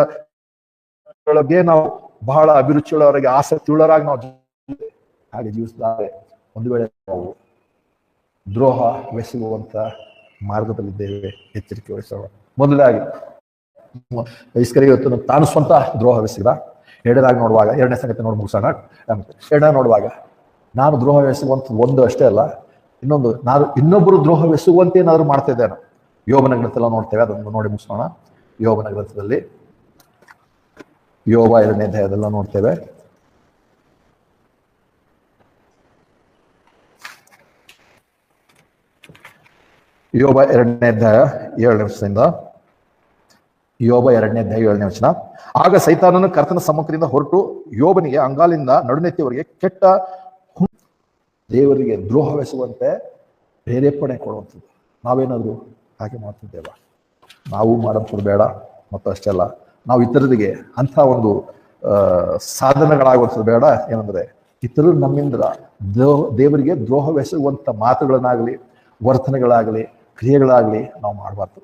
ಒಳಗೆ ನಾವು ಬಹಳ ಅಭಿರುಚಿಯುಳ್ಳವರಿಗೆ, ಆಸಕ್ತಿ ಉಳ್ಳವರಾಗಿ ನಾವು ಹಾಗೆ ಜೀವಿಸಿದರೆ ಒಂದು ವೇಳೆ ನಾವು ದ್ರೋಹವೆಸಗುವಂತ ಮಾರ್ಗದಲ್ಲಿದ್ದೇವೆ. ಎಚ್ಚರಿಕೆ ವಹಿಸೋಣ. ಮೊದಲಾಗಿ ಇಸ್ಕರಿಯೋತನು ತಾನು ಸ್ವಂತ ದ್ರೋಹವೆಸಗಿದ. ಎರಡನೇದಾಗಿ ನೋಡುವಾಗ, ಎರಡನೇ ಸಂಗತಿ ನೋಡಿ ಮುಗಿಸೋಣ. ಎರಡನೇ ನೋಡುವಾಗ, ನಾನು ದ್ರೋಹವೆಸಗುವಂಥದ್ದು ಒಂದು ಅಷ್ಟೇ ಅಲ್ಲ, ಇನ್ನೊಂದು ನಾನು ಇನ್ನೊಬ್ಬರು ದ್ರೋಹವೆಸುವಂತೆ ಏನಾದ್ರು ಮಾಡ್ತಾ ಇದ್ದೇನೆ. ಯೋಬನ ಗ್ರಂಥೆಲ್ಲ ನೋಡ್ತೇವೆ, ಅದನ್ನು ನೋಡಿ ಮುಗಿಸೋಣ. ಯೋಬನ ಗ್ರಂಥದಲ್ಲಿ ಯೋಬ 2ನೇ ಅಧ್ಯಾಯದೆಲ್ಲ ನೋಡ್ತೇವೆ. ಯೋಬ 2ನೇ ಅಧ್ಯಾಯ 7ನೇ ವಚನದಿಂದ. ಯೋಬ 2ನೇ ಅಧ್ಯಾಯ 7ನೇ ವಚನ. ಆಗ ಸೈತಾನನು ಕರ್ತನ ಸಮ್ಮುಖದಿಂದ ಹೊರಟು ಯೋಬನಿಗೆ ಅಂಗಾಲಿಂದ ನಡುನೆತ್ತಿಯವರೆಗೆ ಕೆಟ್ಟ ದೇವರಿಗೆ ದ್ರೋಹವೆಸುವಂತೆ ಪ್ರೇರೇಪಣೆ ಕೊಡುವಂಥದ್ದು. ನಾವೇನಾದರೂ ಹಾಗೆ ಮಾಡ್ತಿದ್ದೇವ? ನಾವು ಮಾಡೋದು ಬೇಡ. ಮತ್ತು ಅಷ್ಟೇ ಅಲ್ಲ, ನಾವು ಇತರರಿಗೆ ಅಂಥ ಒಂದು ಸಾಧನಗಳಾಗುವಂಥದ್ದು ಬೇಡ. ಏನಂದ್ರೆ ಇತರರು ನಮ್ಮಿಂದ ದೇವರಿಗೆ ದ್ರೋಹವೆಸಗುವಂಥ ಮಾತುಗಳನ್ನಾಗಲಿ, ವರ್ತನೆಗಳಾಗಲಿ, ಕ್ರಿಯೆಗಳಾಗಲಿ ನಾವು ಮಾಡಬಾರ್ದು.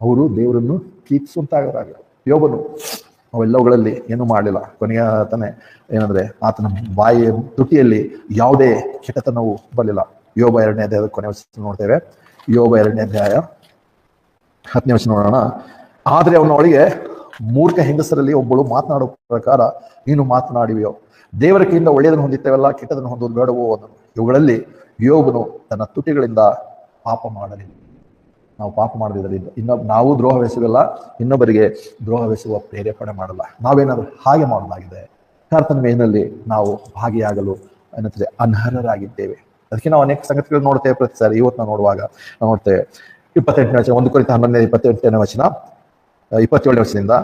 ಅವರು ದೇವರನ್ನು ಪ್ರೀತಿಸುವಂತಾಗಲಾಗಲಿ. ಯೋಬನು ಅವೆಲ್ಲವುಗಳಲ್ಲಿ ಏನೂ ಮಾಡಲಿಲ್ಲ. ಕೊನೆಯ ತಾನೆ ಏನಂದ್ರೆ ಆತನ ಬಾಯಿಯ ತುಟಿಯಲ್ಲಿ ಯಾವುದೇ ಕೆಟ್ಟತನವು ಬರಲಿಲ್ಲ. ಯೋಬ 2ನೇ ಅಧ್ಯಾಯದ ಕೊನೆ ವಚನ ನೋಡ್ತೇವೆ. ಯೋಬ 2ನೇ ಅಧ್ಯಾಯ 10ನೇ ವಚನ ನೋಡೋಣ. ಆದರೆ ಅವನೊಳಗೆ ಮೂರ್ಖ ಹೆಂಗಸರಲ್ಲಿ ಒಬ್ಬಳು ಮಾತನಾಡುವ ಪ್ರಕಾರ ನೀನು ಮಾತನಾಡಿವೆಯೋ, ದೇವರ ಕೈಯಿಂದ ಒಳ್ಳೆಯದನ್ನು ಹೊಂದಿದ್ದೇವಲ್ಲ, ಕೆಟ್ಟದನ್ನು ಹೊಂದುವುದು ಬೇಡವೋ ಅದನ್ನು. ಇವುಗಳಲ್ಲಿ ಯೋಬನು ತನ್ನ ತುಟಿಗಳಿಂದ ಪಾಪ ಮಾಡಲಿಲ್ಲ. ನಾವು ಪಾಪ ಮಾಡದಿದ್ದರಿಂದ ನಾವು ದ್ರೋಹವೆಸಗಲ್ಲ, ಇನ್ನೊಬ್ಬರಿಗೆ ದ್ರೋಹವೆಸುವ ಪ್ರೇರೇಪಣೆ ಮಾಡಲ್ಲ. ನಾವೇನಾದ್ರೂ ಹಾಗೆ ಮಾಡಲಾಗಿದೆ, ಕರ್ತನ ಮೇಲಿನಲ್ಲಿ ನಾವು ಭಾಗಿಯಾಗಲು ಏನಂತಾರೆ ಅನರ್ಹರಾಗಿದ್ದೇವೆ. ಅದಕ್ಕೆ ನಾವು ಅನೇಕ ಸಂಗತಿಗಳು ನೋಡ್ತೇವೆ ಪ್ರತಿ ಸಾರಿ. ಇವತ್ತು ನಾವು ನೋಡುವಾಗ ನಾವು ನೋಡ್ತೇವೆ 28ನೇ ವಚನ, 1 ಕೊರಿಂಥ 11ನೇ 28ನೇ ವಚನ 27ನೇ ವಚನದಿಂದ,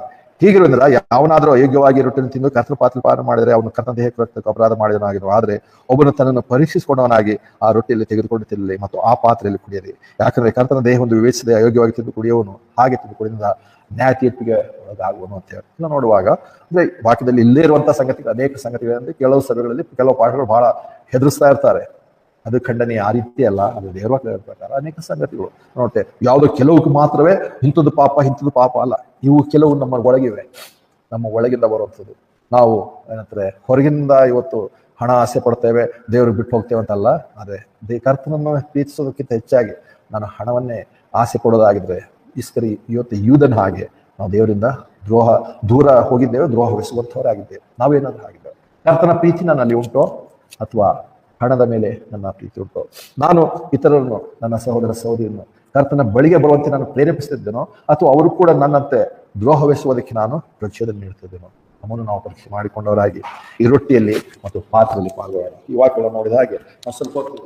ಹೀಗಿರುವುದರಿಂದ ಯಾವನಾದರೂ ಅಯೋಗ್ಯವಾಗಿ ರೊಟ್ಟಿಯನ್ನು ತಿಂದು ಕರ್ತನ ಪಾತ್ರ ಪಾನ ಮಾಡಿದರೆ ಅವನು ಕರ್ತನ ದೇಹಕ್ಕೆ ರಕ್ತಕ್ಕೆ ಅಪರಾಧ ಮಾಡಿದವನಾಗಿರುವ. ಆದರೆ ಒಬ್ಬನು ತನ್ನನ್ನು ಪರೀಕ್ಷಿಸಿಕೊಂಡವನಾಗಿ ಆ ರೊಟ್ಟಿಯಲ್ಲಿ ತೆಗೆದುಕೊಂಡು ತಿನ್ನಲಿ ಮತ್ತು ಆ ಪಾತ್ರೆಯಲ್ಲಿ ಕುಡಿಯಲಿ. ಯಾಕಂದ್ರೆ ಕರ್ತನ ದೇಹವನ್ನು ವಿವೇಚಿಸದೆ ಅಯೋಗ್ಯವಾಗಿ ತಿಂದು ಕುಡಿಯುವನು ಹಾಗೆ ತಿಂದು ಕುಡಿಯಿಂದ ನ್ಯಾಯ ತೀರ್ಪಿಗೆ ಒಳಗಾಗುವನು ಅಂತ ಹೇಳಿ ಇಲ್ಲ ನೋಡುವಾಗ ಅಂದ್ರೆ ವಾಕ್ಯದಲ್ಲಿ ಇಲ್ಲೇ ಇರುವಂತಹ ಸಂಗತಿಗಳು ಅನೇಕ ಸಂಗತಿಗಳಂದ್ರೆ ಕೆಲವು ಸಭೆಗಳಲ್ಲಿ ಕೆಲವು ಪಾಠಗಳು ಬಹಳ ಹೆದರಿಸ್ತಾ ಇರ್ತಾರೆ. ಅದು ಖಂಡನೀಯ, ಆ ರೀತಿ ಅಲ್ಲ. ಅದು ದೇವರ ಪ್ರಕಾರ ಅನೇಕ ಸಂಗತಿಗಳು ನೋಡ್ತೇವೆ. ಯಾವುದೋ ಕೆಲವಕ್ಕೆ ಮಾತ್ರವೇ ಇಂಥದ್ದು ಪಾಪ ಅಲ್ಲ. ಇವು ಕೆಲವು ನಮ್ಮ ಒಳಗಿವೆ, ನಮ್ಮ ಒಳಗಿಂದ ಬರುವಂಥದ್ದು. ನಾವು ಏನಂತಾರೆ ಹೊರಗಿಂದ ಇವತ್ತು ಹಣ ಆಸೆ ಪಡ್ತೇವೆ, ದೇವ್ರಿಗೆ ಬಿಟ್ಟು ಹೋಗ್ತೇವೆ ಅಂತಲ್ಲ. ಆದರೆ ಕರ್ತನನ್ನು ಪ್ರೀತಿಸೋದಕ್ಕಿಂತ ಹೆಚ್ಚಾಗಿ ನಾನು ಹಣವನ್ನೇ ಆಸೆ ಪಡೋದಾಗಿದ್ರೆ ಇವತ್ತು ಯೂದನ ಹಾಗೆ ನಾವು ದೇವರಿಂದ ದೂರ ಹೋಗಿದ್ದೇವೆ, ದ್ರೋಹವೆಸುವಂಥವರಾಗಿದ್ದೇವೆ. ನಾವೇನಾದ್ರೂ ಆಗಿದ್ದೇವೆ. ಕರ್ತನ ಪ್ರೀತಿ ನನ್ನಲ್ಲಿ ಉಂಟೋ ಅಥವಾ ಹಣದ ಮೇಲೆ ನನ್ನ ಪ್ರೀತಿ ಉಂಟು? ನಾನು ಇತರರನ್ನು, ನನ್ನ ಸಹೋದರ ಸಹೋದರಿಯನ್ನು ಕರ್ತನ ಬಳಿಗೆ ಬರುವಂತೆ ನಾನು ಪ್ರೇರೇಪಿಸ್ತಿದ್ದೇನೋ ಅಥವಾ ಅವರು ಕೂಡ ನನ್ನಂತೆ ದ್ರೋಹವೆಸುವುದಕ್ಕೆ ನಾನು ಪ್ರಚೋದನೆ ನೀಡ್ತಿದ್ದೇನೋ? ನಮ್ಮನ್ನು ನಾವು ಪರೀಕ್ಷೆ ಮಾಡಿಕೊಂಡವರಾಗಿ ಈ ರೊಟ್ಟಿಯಲ್ಲಿ ಮತ್ತು ಪಾತ್ರೆಯಲ್ಲಿ ಪಾಲ್ಗೊಳ್ಳೋಣ. ಈ ವಾಕ್ಯಗಳನ್ನು ನೋಡಿದ ಹಾಗೆ ನಾವು ಸ್ವಲ್ಪ ಹೊತ್ತು